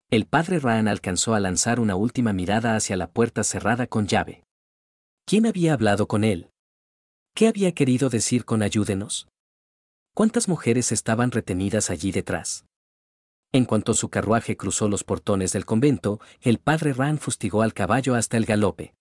El padre Ryan alcanzó a lanzar una última mirada hacia la puerta cerrada con llave. ¿Quién había hablado con él? ¿Qué había querido decir con ayúdenos? ¿Cuántas mujeres estaban retenidas allí detrás? En cuanto su carruaje cruzó los portones del convento, el padre Ryan fustigó al caballo hasta el galope.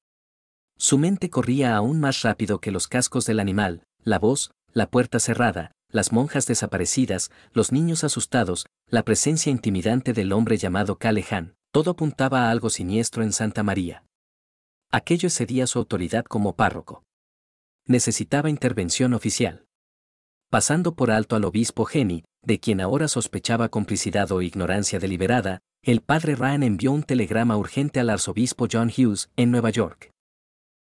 Su mente corría aún más rápido que los cascos del animal, la voz, la puerta cerrada, las monjas desaparecidas, los niños asustados, la presencia intimidante del hombre llamado Callahan, todo apuntaba a algo siniestro en Santa María. Aquello excedía su autoridad como párroco. Necesitaba intervención oficial. Pasando por alto al obispo Henny, de quien ahora sospechaba complicidad o ignorancia deliberada, el padre Ryan envió un telegrama urgente al arzobispo John Hughes, en Nueva York.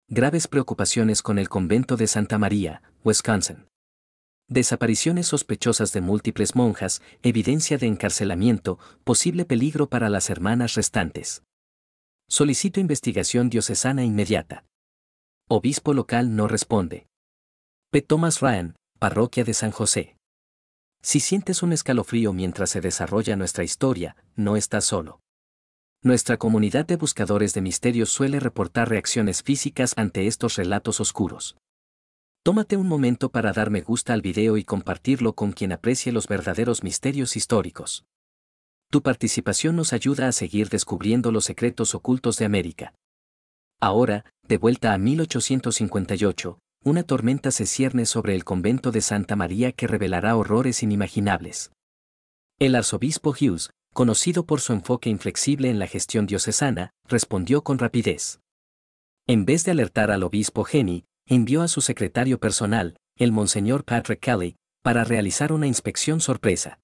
Graves preocupaciones con el convento de Santa María, Wisconsin. Desapariciones sospechosas de múltiples monjas, evidencia de encarcelamiento, posible peligro para las hermanas restantes. Solicito investigación diocesana inmediata. Obispo local no responde. P. Thomas Ryan, Parroquia de San José. Si sientes un escalofrío mientras se desarrolla nuestra historia, no estás solo. Nuestra comunidad de buscadores de misterios suele reportar reacciones físicas ante estos relatos oscuros. Tómate un momento para dar me gusta al video y compartirlo con quien aprecie los verdaderos misterios históricos. Tu participación nos ayuda a seguir descubriendo los secretos ocultos de América. Ahora, de vuelta a 1858, una tormenta se cierne sobre el convento de Santa María que revelará horrores inimaginables. El arzobispo Hughes, conocido por su enfoque inflexible en la gestión diocesana, respondió con rapidez. En vez de alertar al obispo Henny, envió a su secretario personal, el monseñor Patrick Kelly, para realizar una inspección sorpresa.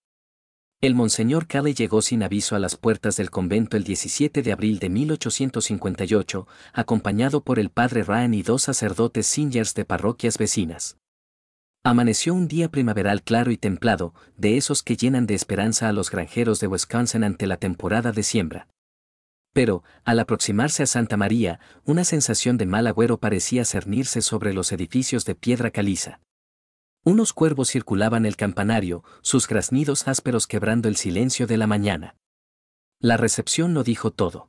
El monseñor Kelly llegó sin aviso a las puertas del convento el 17 de abril de 1858, acompañado por el padre Ryan y dos sacerdotes singers de parroquias vecinas. Amaneció un día primaveral claro y templado, de esos que llenan de esperanza a los granjeros de Wisconsin ante la temporada de siembra. Pero, al aproximarse a Santa María, una sensación de mal agüero parecía cernirse sobre los edificios de piedra caliza. Unos cuervos circulaban el campanario, sus graznidos ásperos quebrando el silencio de la mañana. La recepción lo dijo todo.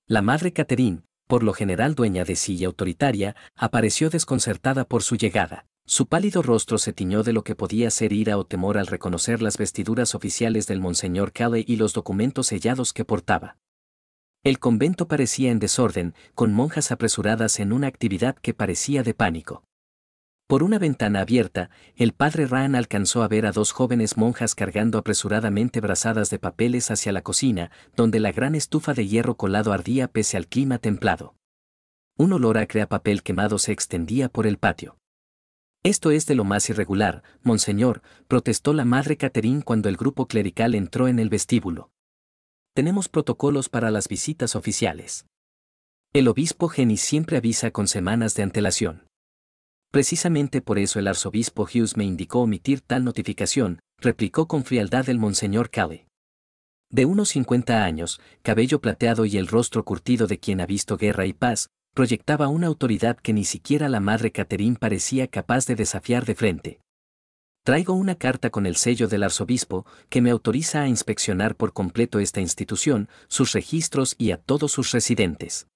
La madre Catherine, por lo general dueña de sí y autoritaria, apareció desconcertada por su llegada. Su pálido rostro se tiñó de lo que podía ser ira o temor al reconocer las vestiduras oficiales del monseñor Kelly y los documentos sellados que portaba. El convento parecía en desorden, con monjas apresuradas en una actividad que parecía de pánico. Por una ventana abierta, el padre Ryan alcanzó a ver a dos jóvenes monjas cargando apresuradamente brazadas de papeles hacia la cocina, donde la gran estufa de hierro colado ardía pese al clima templado. Un olor acre a papel quemado se extendía por el patio. Esto es de lo más irregular, monseñor, protestó la madre Catherine cuando el grupo clerical entró en el vestíbulo. Tenemos protocolos para las visitas oficiales. El obispo Henny siempre avisa con semanas de antelación. Precisamente por eso el arzobispo Hughes me indicó omitir tal notificación, replicó con frialdad el monseñor Kelly. De unos 50 años, cabello plateado y el rostro curtido de quien ha visto guerra y paz, proyectaba una autoridad que ni siquiera la madre Catherine parecía capaz de desafiar de frente. Traigo una carta con el sello del arzobispo que me autoriza a inspeccionar por completo esta institución, sus registros y a todos sus residentes.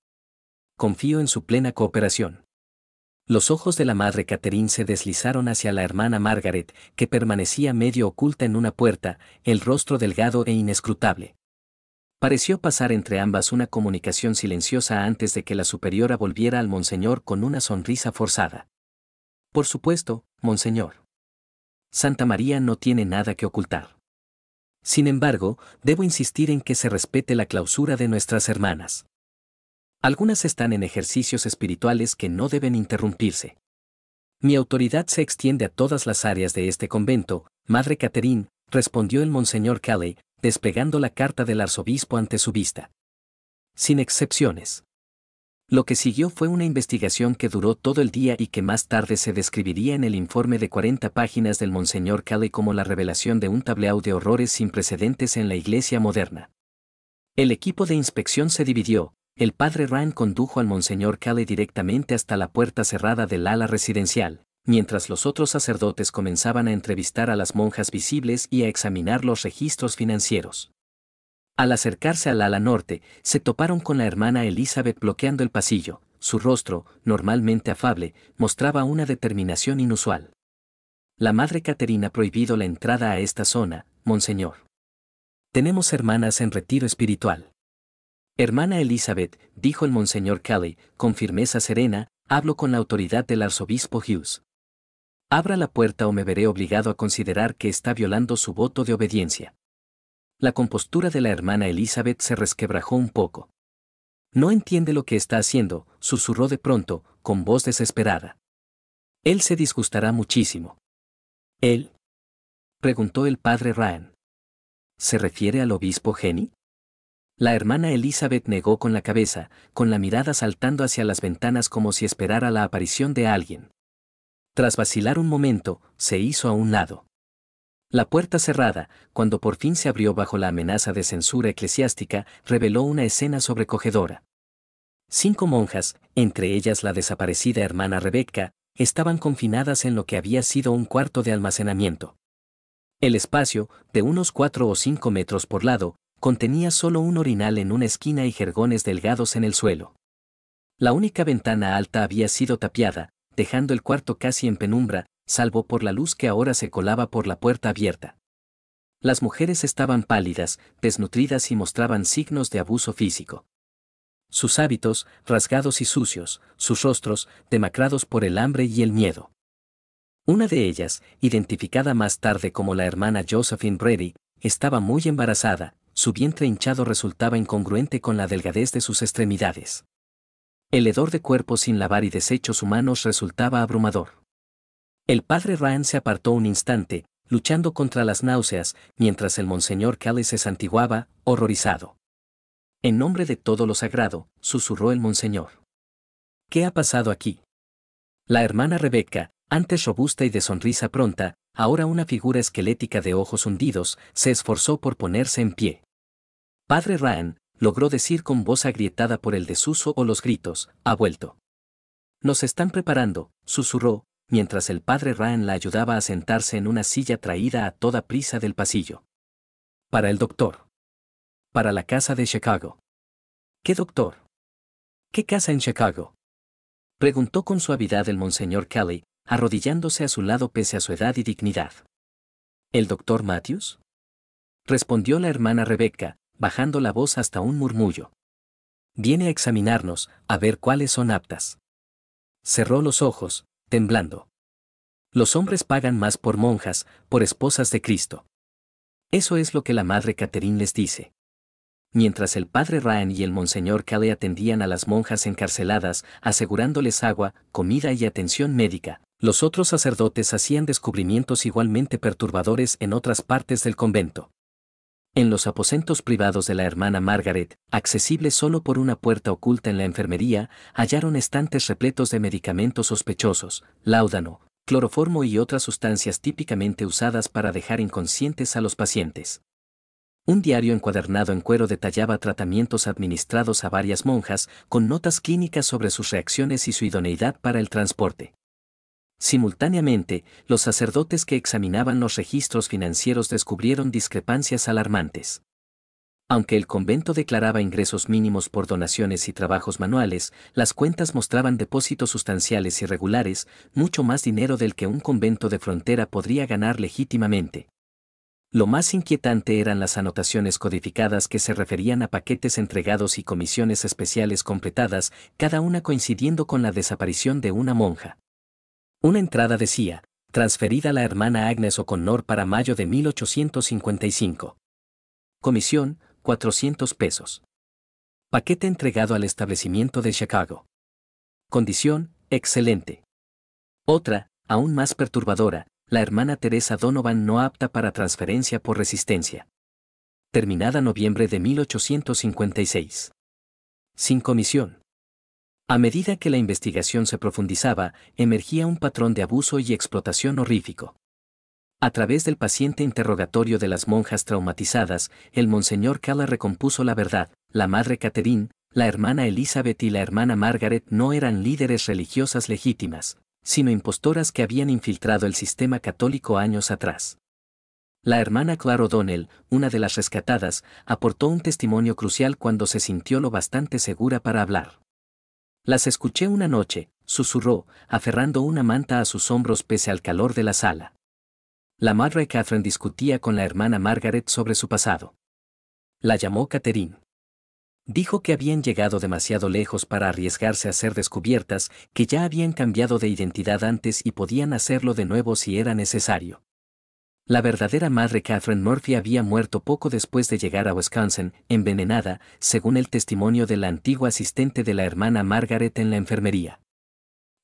Confío en su plena cooperación. Los ojos de la madre Catherine se deslizaron hacia la hermana Margaret, que permanecía medio oculta en una puerta, el rostro delgado e inescrutable. Pareció pasar entre ambas una comunicación silenciosa antes de que la superiora volviera al monseñor con una sonrisa forzada. Por supuesto, monseñor. Santa María no tiene nada que ocultar. Sin embargo, debo insistir en que se respete la clausura de nuestras hermanas. Algunas están en ejercicios espirituales que no deben interrumpirse. Mi autoridad se extiende a todas las áreas de este convento, Madre Catherine, respondió el monseñor Kelly, desplegando la carta del arzobispo ante su vista. Sin excepciones. Lo que siguió fue una investigación que duró todo el día y que más tarde se describiría en el informe de 40 páginas del monseñor Kelly como la revelación de un tableau de horrores sin precedentes en la Iglesia moderna. El equipo de inspección se dividió. El padre Ryan condujo al monseñor Kelly directamente hasta la puerta cerrada del ala residencial, mientras los otros sacerdotes comenzaban a entrevistar a las monjas visibles y a examinar los registros financieros. Al acercarse al ala norte, se toparon con la hermana Elizabeth bloqueando el pasillo. Su rostro, normalmente afable, mostraba una determinación inusual. La madre Catherine ha prohibido la entrada a esta zona, monseñor. Tenemos hermanas en retiro espiritual. Hermana Elizabeth, dijo el monseñor Kelly, con firmeza serena, hablo con la autoridad del arzobispo Hughes. Abra la puerta o me veré obligado a considerar que está violando su voto de obediencia. La compostura de la hermana Elizabeth se resquebrajó un poco. No entiende lo que está haciendo, susurró de pronto, con voz desesperada. Él se disgustará muchísimo. ¿Él? Preguntó el padre Ryan. ¿Se refiere al obispo Henny? La hermana Elizabeth negó con la cabeza, con la mirada saltando hacia las ventanas como si esperara la aparición de alguien. Tras vacilar un momento, se hizo a un lado. La puerta cerrada, cuando por fin se abrió bajo la amenaza de censura eclesiástica, reveló una escena sobrecogedora. 5 monjas, entre ellas la desaparecida hermana Rebecca, estaban confinadas en lo que había sido un cuarto de almacenamiento. El espacio, de unos 4 o 5 metros por lado, contenía solo un orinal en una esquina y jergones delgados en el suelo. La única ventana alta había sido tapiada, dejando el cuarto casi en penumbra, salvo por la luz que ahora se colaba por la puerta abierta. Las mujeres estaban pálidas, desnutridas y mostraban signos de abuso físico. Sus hábitos, rasgados y sucios, sus rostros, demacrados por el hambre y el miedo. Una de ellas, identificada más tarde como la hermana Josephine Brady, estaba muy embarazada, su vientre hinchado resultaba incongruente con la delgadez de sus extremidades. El hedor de cuerpos sin lavar y desechos humanos resultaba abrumador. El padre Ryan se apartó un instante, luchando contra las náuseas, mientras el monseñor Kelly se santiguaba, horrorizado. En nombre de todo lo sagrado, susurró el monseñor. ¿Qué ha pasado aquí? La hermana Rebecca, antes robusta y de sonrisa pronta, ahora una figura esquelética de ojos hundidos, se esforzó por ponerse en pie. Padre Ryan, logró decir con voz agrietada por el desuso o los gritos, ha vuelto. Nos están preparando, susurró, mientras el padre Ryan la ayudaba a sentarse en una silla traída a toda prisa del pasillo. Para el doctor. Para la casa de Chicago. ¿Qué doctor? ¿Qué casa en Chicago? Preguntó con suavidad el monseñor Kelly, arrodillándose a su lado pese a su edad y dignidad. ¿El doctor Matthews? Respondió la hermana Rebecca, bajando la voz hasta un murmullo. Viene a examinarnos, a ver cuáles son aptas. Cerró los ojos, temblando. Los hombres pagan más por monjas, por esposas de Cristo. Eso es lo que la madre Catherine les dice. Mientras el padre Ryan y el monseñor Kelly atendían a las monjas encarceladas, asegurándoles agua, comida y atención médica, los otros sacerdotes hacían descubrimientos igualmente perturbadores en otras partes del convento. En los aposentos privados de la hermana Margaret, accesibles solo por una puerta oculta en la enfermería, hallaron estantes repletos de medicamentos sospechosos, láudano, cloroformo y otras sustancias típicamente usadas para dejar inconscientes a los pacientes. Un diario encuadernado en cuero detallaba tratamientos administrados a varias monjas, con notas clínicas sobre sus reacciones y su idoneidad para el transporte. Simultáneamente, los sacerdotes que examinaban los registros financieros descubrieron discrepancias alarmantes. Aunque el convento declaraba ingresos mínimos por donaciones y trabajos manuales, las cuentas mostraban depósitos sustanciales irregulares, mucho más dinero del que un convento de frontera podría ganar legítimamente. Lo más inquietante eran las anotaciones codificadas que se referían a paquetes entregados y comisiones especiales completadas, cada una coincidiendo con la desaparición de una monja. Una entrada decía, transferida a la hermana Agnes O'Connor para mayo de 1855. Comisión, 400 pesos. Paquete entregado al establecimiento de Chicago. Condición, excelente. Otra, aún más perturbadora, la hermana Teresa Donovan no apta para transferencia por resistencia. Terminada noviembre de 1856. Sin comisión. A medida que la investigación se profundizaba, emergía un patrón de abuso y explotación horrífico. A través del paciente interrogatorio de las monjas traumatizadas, el monseñor Kelly recompuso la verdad: la madre Catherine, la hermana Elizabeth y la hermana Margaret no eran líderes religiosas legítimas, sino impostoras que habían infiltrado el sistema católico años atrás. La hermana Clara O'Donnell, una de las rescatadas, aportó un testimonio crucial cuando se sintió lo bastante segura para hablar. Las escuché una noche, susurró, aferrando una manta a sus hombros pese al calor de la sala. La madre Catherine discutía con la hermana Margaret sobre su pasado. La llamó Catherine. Dijo que habían llegado demasiado lejos para arriesgarse a ser descubiertas, que ya habían cambiado de identidad antes y podían hacerlo de nuevo si era necesario. La verdadera madre Catherine Murphy había muerto poco después de llegar a Wisconsin, envenenada, según el testimonio de la antigua asistente de la hermana Margaret en la enfermería.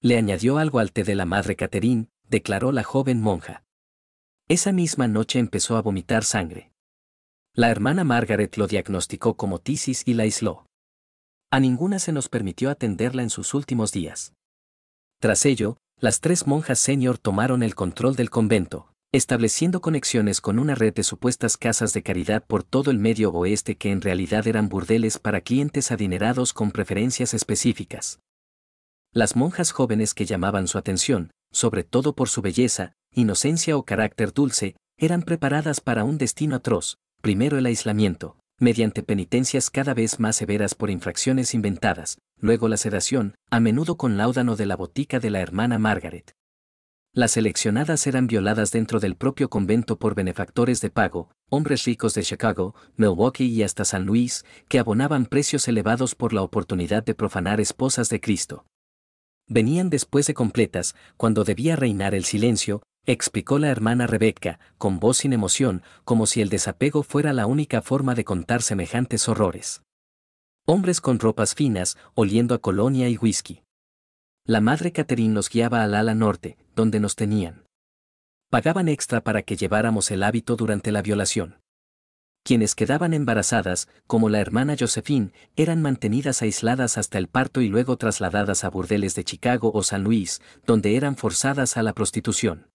Le añadió algo al té de la madre Catherine, declaró la joven monja. Esa misma noche empezó a vomitar sangre. La hermana Margaret lo diagnosticó como tisis y la aisló. A ninguna se nos permitió atenderla en sus últimos días. Tras ello, las tres monjas senior tomaron el control del convento, estableciendo conexiones con una red de supuestas casas de caridad por todo el medio oeste que en realidad eran burdeles para clientes adinerados con preferencias específicas. Las monjas jóvenes que llamaban su atención, sobre todo por su belleza, inocencia o carácter dulce, eran preparadas para un destino atroz: primero el aislamiento, mediante penitencias cada vez más severas por infracciones inventadas, luego la sedación, a menudo con láudano de la botica de la hermana Margaret. Las seleccionadas eran violadas dentro del propio convento por benefactores de pago, hombres ricos de Chicago, Milwaukee y hasta San Luis, que abonaban precios elevados por la oportunidad de profanar esposas de Cristo. Venían después de completas, cuando debía reinar el silencio, explicó la hermana Rebecca, con voz sin emoción, como si el desapego fuera la única forma de contar semejantes horrores. Hombres con ropas finas, oliendo a colonia y whisky. La madre Catherine los guiaba al ala norte, donde nos tenían. Pagaban extra para que lleváramos el hábito durante la violación. Quienes quedaban embarazadas, como la hermana Josephine, eran mantenidas aisladas hasta el parto y luego trasladadas a burdeles de Chicago o San Luis, donde eran forzadas a la prostitución.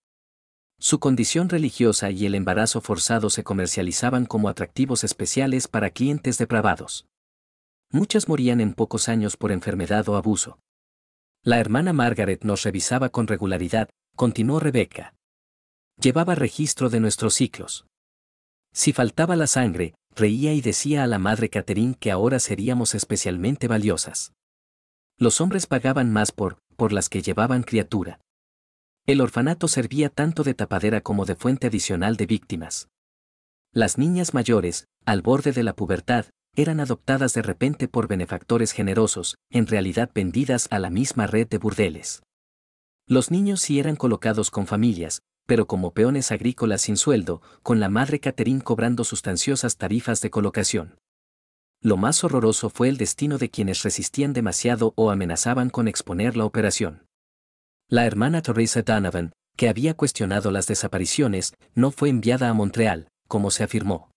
Su condición religiosa y el embarazo forzado se comercializaban como atractivos especiales para clientes depravados. Muchas morían en pocos años por enfermedad o abuso. La hermana Margaret nos revisaba con regularidad, continuó Rebecca. Llevaba registro de nuestros ciclos. Si faltaba la sangre, reía y decía a la madre Catherine que ahora seríamos especialmente valiosas. Los hombres pagaban más por las que llevaban criatura. El orfanato servía tanto de tapadera como de fuente adicional de víctimas. Las niñas mayores, al borde de la pubertad, eran adoptadas de repente por benefactores generosos, en realidad vendidas a la misma red de burdeles. Los niños sí eran colocados con familias, pero como peones agrícolas sin sueldo, con la madre Catherine cobrando sustanciosas tarifas de colocación. Lo más horroroso fue el destino de quienes resistían demasiado o amenazaban con exponer la operación. La hermana Teresa Donovan, que había cuestionado las desapariciones, no fue enviada a Montreal, como se afirmó.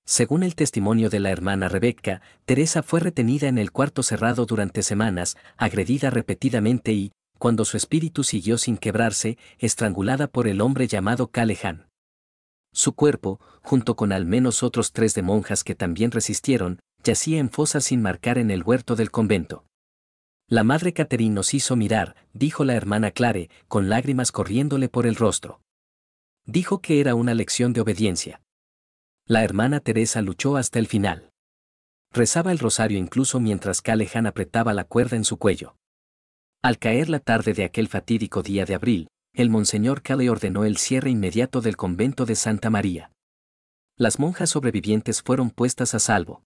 Según el testimonio de la hermana Rebecca, Teresa fue retenida en el cuarto cerrado durante semanas, agredida repetidamente y, cuando su espíritu siguió sin quebrarse, estrangulada por el hombre llamado Callahan. Su cuerpo, junto con al menos otros 3 de monjas que también resistieron, yacía en fosas sin marcar en el huerto del convento. La madre Catherine nos hizo mirar, dijo la hermana Clare, con lágrimas corriéndole por el rostro. Dijo que era una lección de obediencia. La hermana Teresa luchó hasta el final. Rezaba el rosario incluso mientras Callahan apretaba la cuerda en su cuello. Al caer la tarde de aquel fatídico día de abril, el monseñor Kelly ordenó el cierre inmediato del convento de Santa María. Las monjas sobrevivientes fueron puestas a salvo.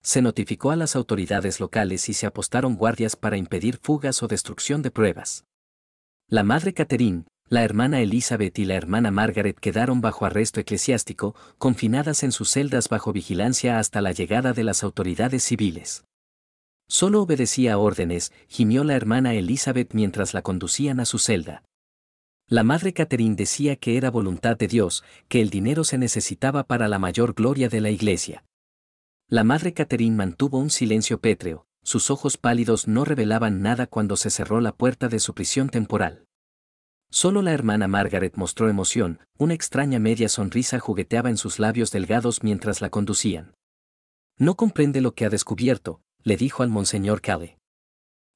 Se notificó a las autoridades locales y se apostaron guardias para impedir fugas o destrucción de pruebas. La madre Catherine, la hermana Elizabeth y la hermana Margaret quedaron bajo arresto eclesiástico, confinadas en sus celdas bajo vigilancia hasta la llegada de las autoridades civiles. Solo obedecía a órdenes, gimió la hermana Elizabeth mientras la conducían a su celda. La madre Catherine decía que era voluntad de Dios, que el dinero se necesitaba para la mayor gloria de la iglesia. La madre Catherine mantuvo un silencio pétreo, sus ojos pálidos no revelaban nada cuando se cerró la puerta de su prisión temporal. Solo la hermana Margaret mostró emoción, una extraña media sonrisa jugueteaba en sus labios delgados mientras la conducían. No comprende lo que ha descubierto, le dijo al monseñor Kelly.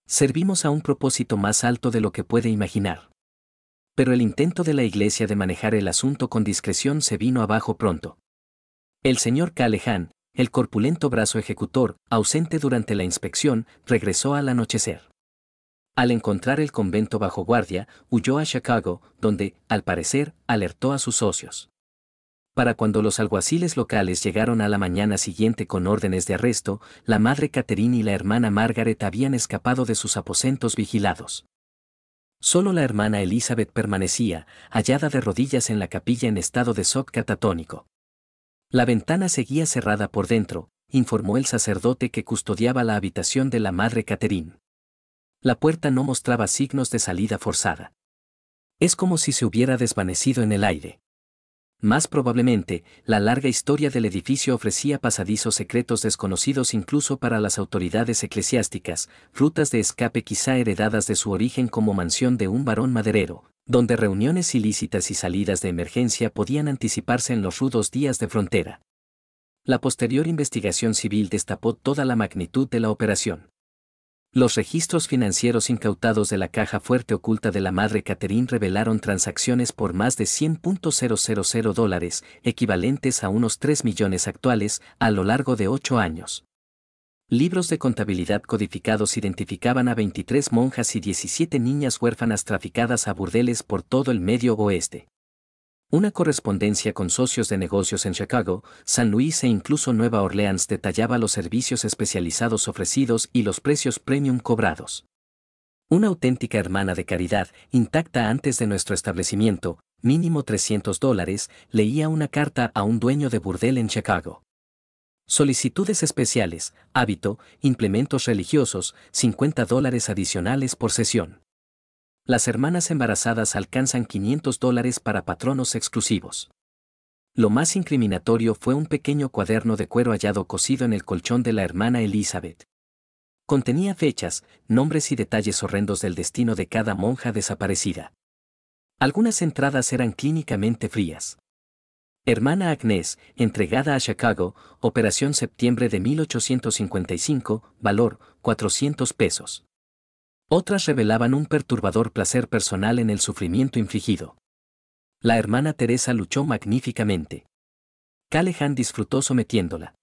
Servimos a un propósito más alto de lo que puede imaginar. Pero el intento de la iglesia de manejar el asunto con discreción se vino abajo pronto. El señor Callahan, el corpulento brazo ejecutor, ausente durante la inspección, regresó al anochecer. Al encontrar el convento bajo guardia, huyó a Chicago, donde, al parecer, alertó a sus socios. Para cuando los alguaciles locales llegaron a la mañana siguiente con órdenes de arresto, la madre Catherine y la hermana Margaret habían escapado de sus aposentos vigilados. Solo la hermana Elizabeth permanecía, hallada de rodillas en la capilla en estado de shock catatónico. La ventana seguía cerrada por dentro, informó el sacerdote que custodiaba la habitación de la madre Catherine. La puerta no mostraba signos de salida forzada. Es como si se hubiera desvanecido en el aire. Más probablemente, la larga historia del edificio ofrecía pasadizos secretos desconocidos incluso para las autoridades eclesiásticas, rutas de escape quizá heredadas de su origen como mansión de un barón maderero, donde reuniones ilícitas y salidas de emergencia podían anticiparse en los rudos días de frontera. La posterior investigación civil destapó toda la magnitud de la operación. Los registros financieros incautados de la caja fuerte oculta de la madre Catherine revelaron transacciones por más de $100,000, equivalentes a unos 3 millones actuales, a lo largo de 8 años. Libros de contabilidad codificados identificaban a 23 monjas y 17 niñas huérfanas traficadas a burdeles por todo el Medio Oeste. Una correspondencia con socios de negocios en Chicago, San Luis e incluso Nueva Orleans detallaba los servicios especializados ofrecidos y los precios premium cobrados. Una auténtica hermana de caridad, intacta antes de nuestro establecimiento, mínimo $300, leía una carta a un dueño de burdel en Chicago. Solicitudes especiales, hábito, implementos religiosos, $50 adicionales por sesión. Las hermanas embarazadas alcanzan $500 para patronos exclusivos. Lo más incriminatorio fue un pequeño cuaderno de cuero hallado cosido en el colchón de la hermana Elizabeth. Contenía fechas, nombres y detalles horrendos del destino de cada monja desaparecida. Algunas entradas eran clínicamente frías. Hermana Agnes, entregada a Chicago, operación septiembre de 1855, valor, $400. Otras revelaban un perturbador placer personal en el sufrimiento infligido. La hermana Teresa luchó magníficamente. Callahan disfrutó sometiéndola.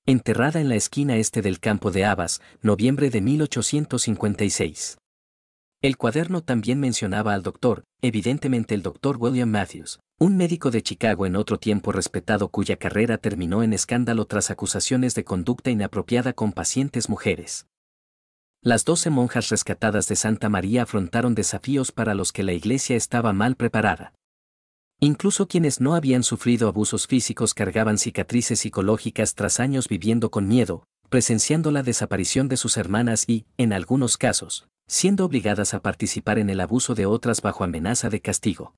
Enterrada en la esquina este del campo de Habas, noviembre de 1856. El cuaderno también mencionaba al doctor, evidentemente el doctor William Matthews, un médico de Chicago en otro tiempo respetado cuya carrera terminó en escándalo tras acusaciones de conducta inapropiada con pacientes mujeres. Las 12 monjas rescatadas de Santa María afrontaron desafíos para los que la Iglesia estaba mal preparada. Incluso quienes no habían sufrido abusos físicos cargaban cicatrices psicológicas tras años viviendo con miedo, presenciando la desaparición de sus hermanas y, en algunos casos, siendo obligadas a participar en el abuso de otras bajo amenaza de castigo.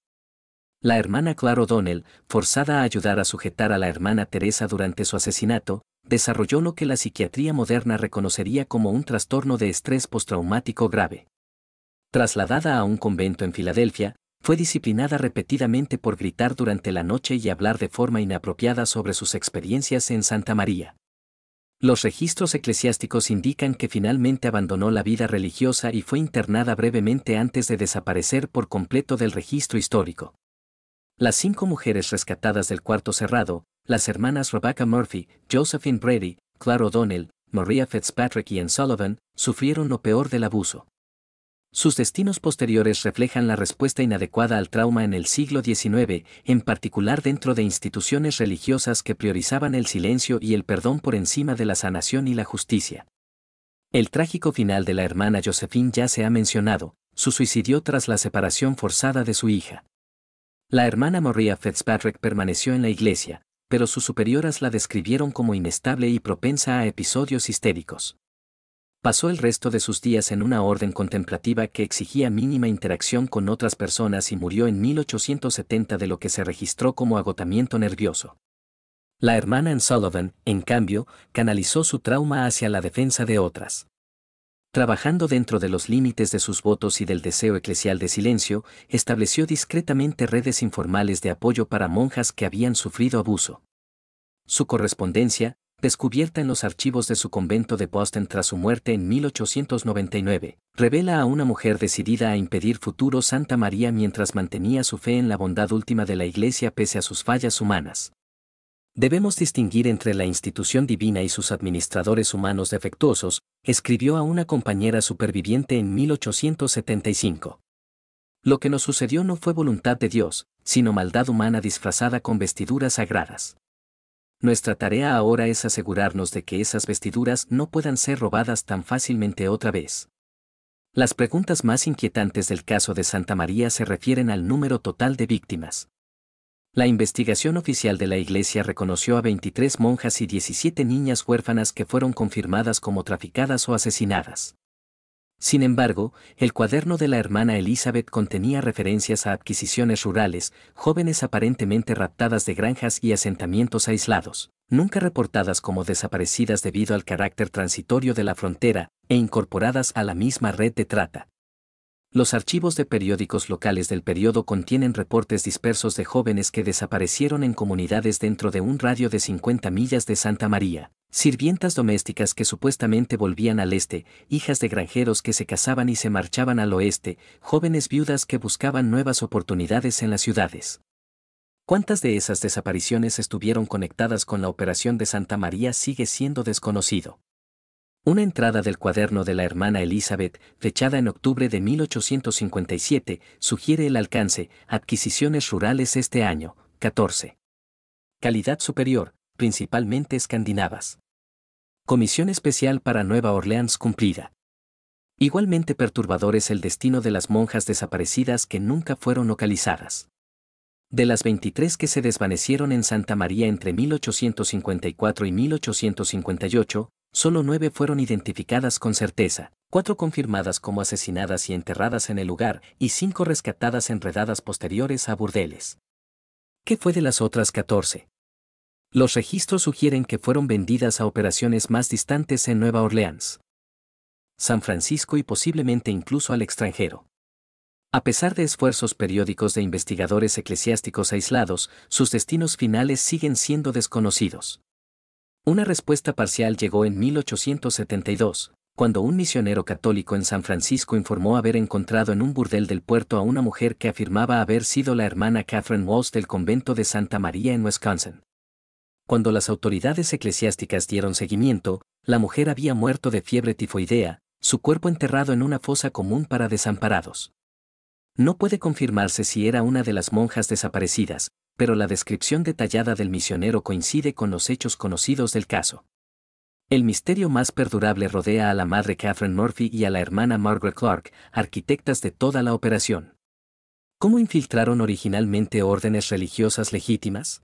La hermana Clara O'Donnell, forzada a ayudar a sujetar a la hermana Teresa durante su asesinato, desarrolló lo que la psiquiatría moderna reconocería como un trastorno de estrés postraumático grave. Trasladada a un convento en Filadelfia, fue disciplinada repetidamente por gritar durante la noche y hablar de forma inapropiada sobre sus experiencias en Santa María. Los registros eclesiásticos indican que finalmente abandonó la vida religiosa y fue internada brevemente antes de desaparecer por completo del registro histórico. Las 5 mujeres rescatadas del cuarto cerrado, las hermanas Rebecca Murphy, Josephine Brady, Clara O'Donnell, Maria Fitzpatrick y Anne Sullivan, sufrieron lo peor del abuso. Sus destinos posteriores reflejan la respuesta inadecuada al trauma en el siglo XIX, en particular dentro de instituciones religiosas que priorizaban el silencio y el perdón por encima de la sanación y la justicia. El trágico final de la hermana Josephine ya se ha mencionado, su suicidio tras la separación forzada de su hija. La hermana Maria Fitzpatrick permaneció en la iglesia, pero sus superioras la describieron como inestable y propensa a episodios histéricos. Pasó el resto de sus días en una orden contemplativa que exigía mínima interacción con otras personas y murió en 1870 de lo que se registró como agotamiento nervioso. La hermana Anne Sullivan, en cambio, canalizó su trauma hacia la defensa de otras. Trabajando dentro de los límites de sus votos y del deseo eclesial de silencio, estableció discretamente redes informales de apoyo para monjas que habían sufrido abuso. Su correspondencia, descubierta en los archivos de su convento de Boston tras su muerte en 1899, revela a una mujer decidida a impedir futuro Santa María mientras mantenía su fe en la bondad última de la Iglesia pese a sus fallas humanas. Debemos distinguir entre la institución divina y sus administradores humanos defectuosos, escribió a una compañera superviviente en 1875. Lo que nos sucedió no fue voluntad de Dios, sino maldad humana disfrazada con vestiduras sagradas. Nuestra tarea ahora es asegurarnos de que esas vestiduras no puedan ser robadas tan fácilmente otra vez. Las preguntas más inquietantes del caso de Santa María se refieren al número total de víctimas. La investigación oficial de la Iglesia reconoció a 23 monjas y 17 niñas huérfanas que fueron confirmadas como traficadas o asesinadas. Sin embargo, el cuaderno de la hermana Elizabeth contenía referencias a adquisiciones rurales, jóvenes aparentemente raptadas de granjas y asentamientos aislados, nunca reportadas como desaparecidas debido al carácter transitorio de la frontera, e incorporadas a la misma red de trata. Los archivos de periódicos locales del periodo contienen reportes dispersos de jóvenes que desaparecieron en comunidades dentro de un radio de 50 millas de Santa María, sirvientas domésticas que supuestamente volvían al este, hijas de granjeros que se casaban y se marchaban al oeste, jóvenes viudas que buscaban nuevas oportunidades en las ciudades. ¿Cuántas de esas desapariciones estuvieron conectadas con la operación de Santa María sigue siendo desconocido? Una entrada del cuaderno de la hermana Elizabeth, fechada en octubre de 1857, sugiere el alcance: adquisiciones rurales este año, 14. Calidad superior, principalmente escandinavas. Comisión especial para Nueva Orleans cumplida. Igualmente perturbador es el destino de las monjas desaparecidas que nunca fueron localizadas. De las 23 que se desvanecieron en Santa María entre 1854 y 1858, solo 9 fueron identificadas con certeza, 4 confirmadas como asesinadas y enterradas en el lugar, y 5 rescatadas enredadas posteriores a burdeles. ¿Qué fue de las otras 14? Los registros sugieren que fueron vendidas a operaciones más distantes en Nueva Orleans, San Francisco y posiblemente incluso al extranjero. A pesar de esfuerzos periódicos de investigadores eclesiásticos aislados, sus destinos finales siguen siendo desconocidos. Una respuesta parcial llegó en 1872, cuando un misionero católico en San Francisco informó haber encontrado en un burdel del puerto a una mujer que afirmaba haber sido la hermana Catherine Walsh del convento de Santa María en Wisconsin. Cuando las autoridades eclesiásticas dieron seguimiento, la mujer había muerto de fiebre tifoidea, su cuerpo enterrado en una fosa común para desamparados. No puede confirmarse si era una de las monjas desaparecidas, pero la descripción detallada del misionero coincide con los hechos conocidos del caso. El misterio más perdurable rodea a la madre Catherine Murphy y a la hermana Margaret Clark, arquitectas de toda la operación. ¿Cómo infiltraron originalmente órdenes religiosas legítimas?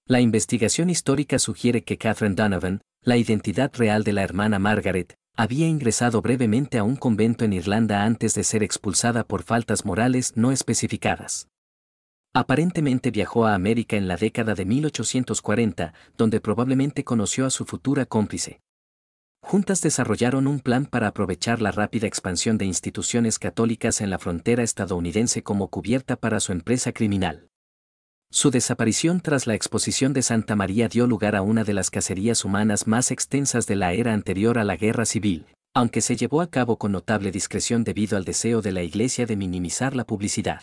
La investigación histórica sugiere que Catherine Donovan, la identidad real de la hermana Margaret, había ingresado brevemente a un convento en Irlanda antes de ser expulsada por faltas morales no especificadas. Aparentemente viajó a América en la década de 1840, donde probablemente conoció a su futura cómplice. Juntas desarrollaron un plan para aprovechar la rápida expansión de instituciones católicas en la frontera estadounidense como cubierta para su empresa criminal. Su desaparición tras la exposición de Santa María dio lugar a una de las cacerías humanas más extensas de la era anterior a la Guerra Civil, aunque se llevó a cabo con notable discreción debido al deseo de la Iglesia de minimizar la publicidad.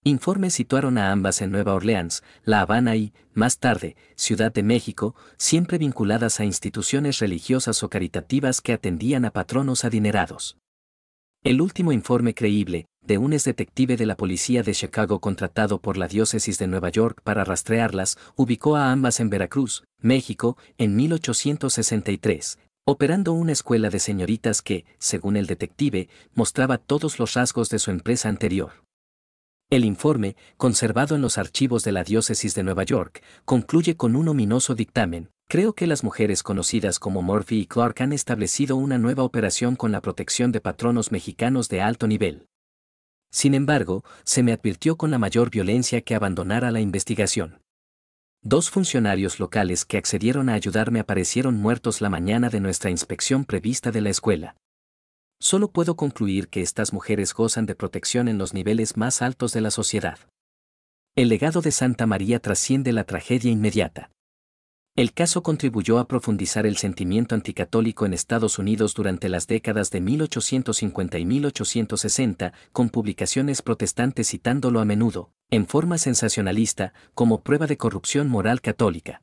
Informes situaron a ambas en Nueva Orleans, La Habana y, más tarde, Ciudad de México, siempre vinculadas a instituciones religiosas o caritativas que atendían a patronos adinerados. El último informe creíble, de un ex detective de la policía de Chicago contratado por la diócesis de Nueva York para rastrearlas, ubicó a ambas en Veracruz, México, en 1863, operando una escuela de señoritas que, según el detective, mostraba todos los rasgos de su empresa anterior. El informe, conservado en los archivos de la diócesis de Nueva York, concluye con un ominoso dictamen: creo que las mujeres conocidas como Murphy y Clark han establecido una nueva operación con la protección de patronos mexicanos de alto nivel. Sin embargo, se me advirtió con la mayor violencia que abandonara la investigación. 2 funcionarios locales que accedieron a ayudarme aparecieron muertos la mañana de nuestra inspección prevista de la escuela. Solo puedo concluir que estas mujeres gozan de protección en los niveles más altos de la sociedad. El legado de Santa María trasciende la tragedia inmediata. El caso contribuyó a profundizar el sentimiento anticatólico en Estados Unidos durante las décadas de 1850 y 1860, con publicaciones protestantes citándolo a menudo, en forma sensacionalista, como prueba de corrupción moral católica.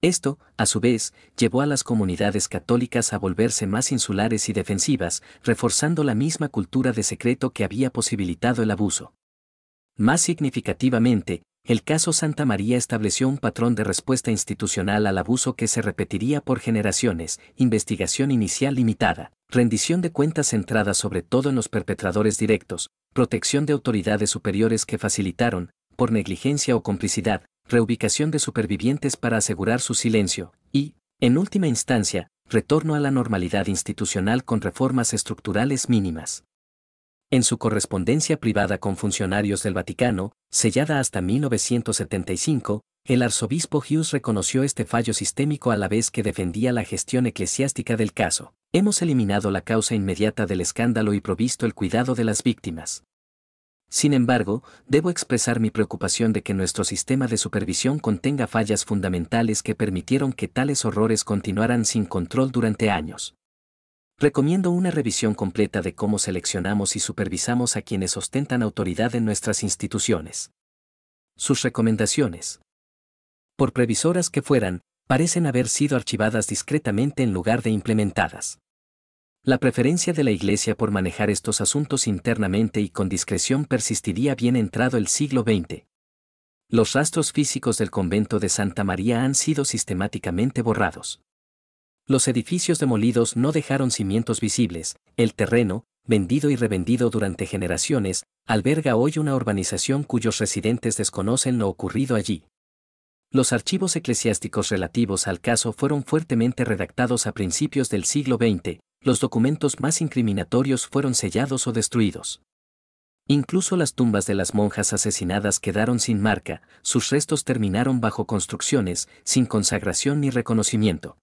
Esto, a su vez, llevó a las comunidades católicas a volverse más insulares y defensivas, reforzando la misma cultura de secreto que había posibilitado el abuso. Más significativamente, el caso Santa María estableció un patrón de respuesta institucional al abuso que se repetiría por generaciones: investigación inicial limitada, rendición de cuentas centrada sobre todo en los perpetradores directos, protección de autoridades superiores que facilitaron, por negligencia o complicidad, reubicación de supervivientes para asegurar su silencio, y, en última instancia, retorno a la normalidad institucional con reformas estructurales mínimas. En su correspondencia privada con funcionarios del Vaticano, sellada hasta 1975, el arzobispo Hughes reconoció este fallo sistémico a la vez que defendía la gestión eclesiástica del caso. Hemos eliminado la causa inmediata del escándalo y provisto el cuidado de las víctimas. Sin embargo, debo expresar mi preocupación de que nuestro sistema de supervisión contenga fallas fundamentales que permitieron que tales horrores continuaran sin control durante años. Recomiendo una revisión completa de cómo seleccionamos y supervisamos a quienes ostentan autoridad en nuestras instituciones. Sus recomendaciones. Por previsoras que fueran, parecen haber sido archivadas discretamente en lugar de implementadas. La preferencia de la Iglesia por manejar estos asuntos internamente y con discreción persistiría bien entrado el siglo XX. Los rastros físicos del convento de Santa María han sido sistemáticamente borrados. Los edificios demolidos no dejaron cimientos visibles, el terreno, vendido y revendido durante generaciones, alberga hoy una urbanización cuyos residentes desconocen lo ocurrido allí. Los archivos eclesiásticos relativos al caso fueron fuertemente redactados a principios del siglo XX, los documentos más incriminatorios fueron sellados o destruidos. Incluso las tumbas de las monjas asesinadas quedaron sin marca, sus restos terminaron bajo construcciones, sin consagración ni reconocimiento.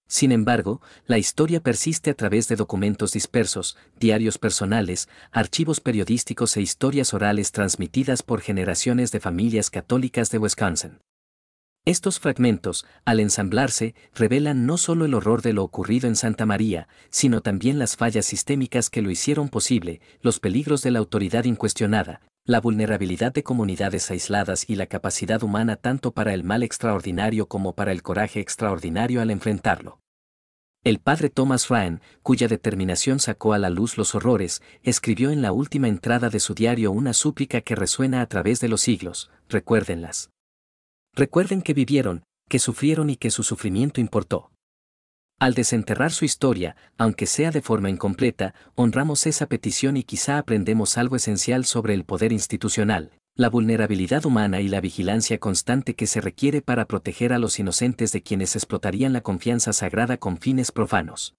Sin embargo, la historia persiste a través de documentos dispersos, diarios personales, archivos periodísticos e historias orales transmitidas por generaciones de familias católicas de Wisconsin. Estos fragmentos, al ensamblarse, revelan no solo el horror de lo ocurrido en Santa María, sino también las fallas sistémicas que lo hicieron posible, los peligros de la autoridad incuestionada, la vulnerabilidad de comunidades aisladas y la capacidad humana tanto para el mal extraordinario como para el coraje extraordinario al enfrentarlo. El padre Thomas Ryan, cuya determinación sacó a la luz los horrores, escribió en la última entrada de su diario una súplica que resuena a través de los siglos: recuérdenlas. Recuerden que vivieron, que sufrieron y que su sufrimiento importó. Al desenterrar su historia, aunque sea de forma incompleta, honramos esa petición y quizá aprendemos algo esencial sobre el poder institucional, la vulnerabilidad humana y la vigilancia constante que se requiere para proteger a los inocentes de quienes explotarían la confianza sagrada con fines profanos.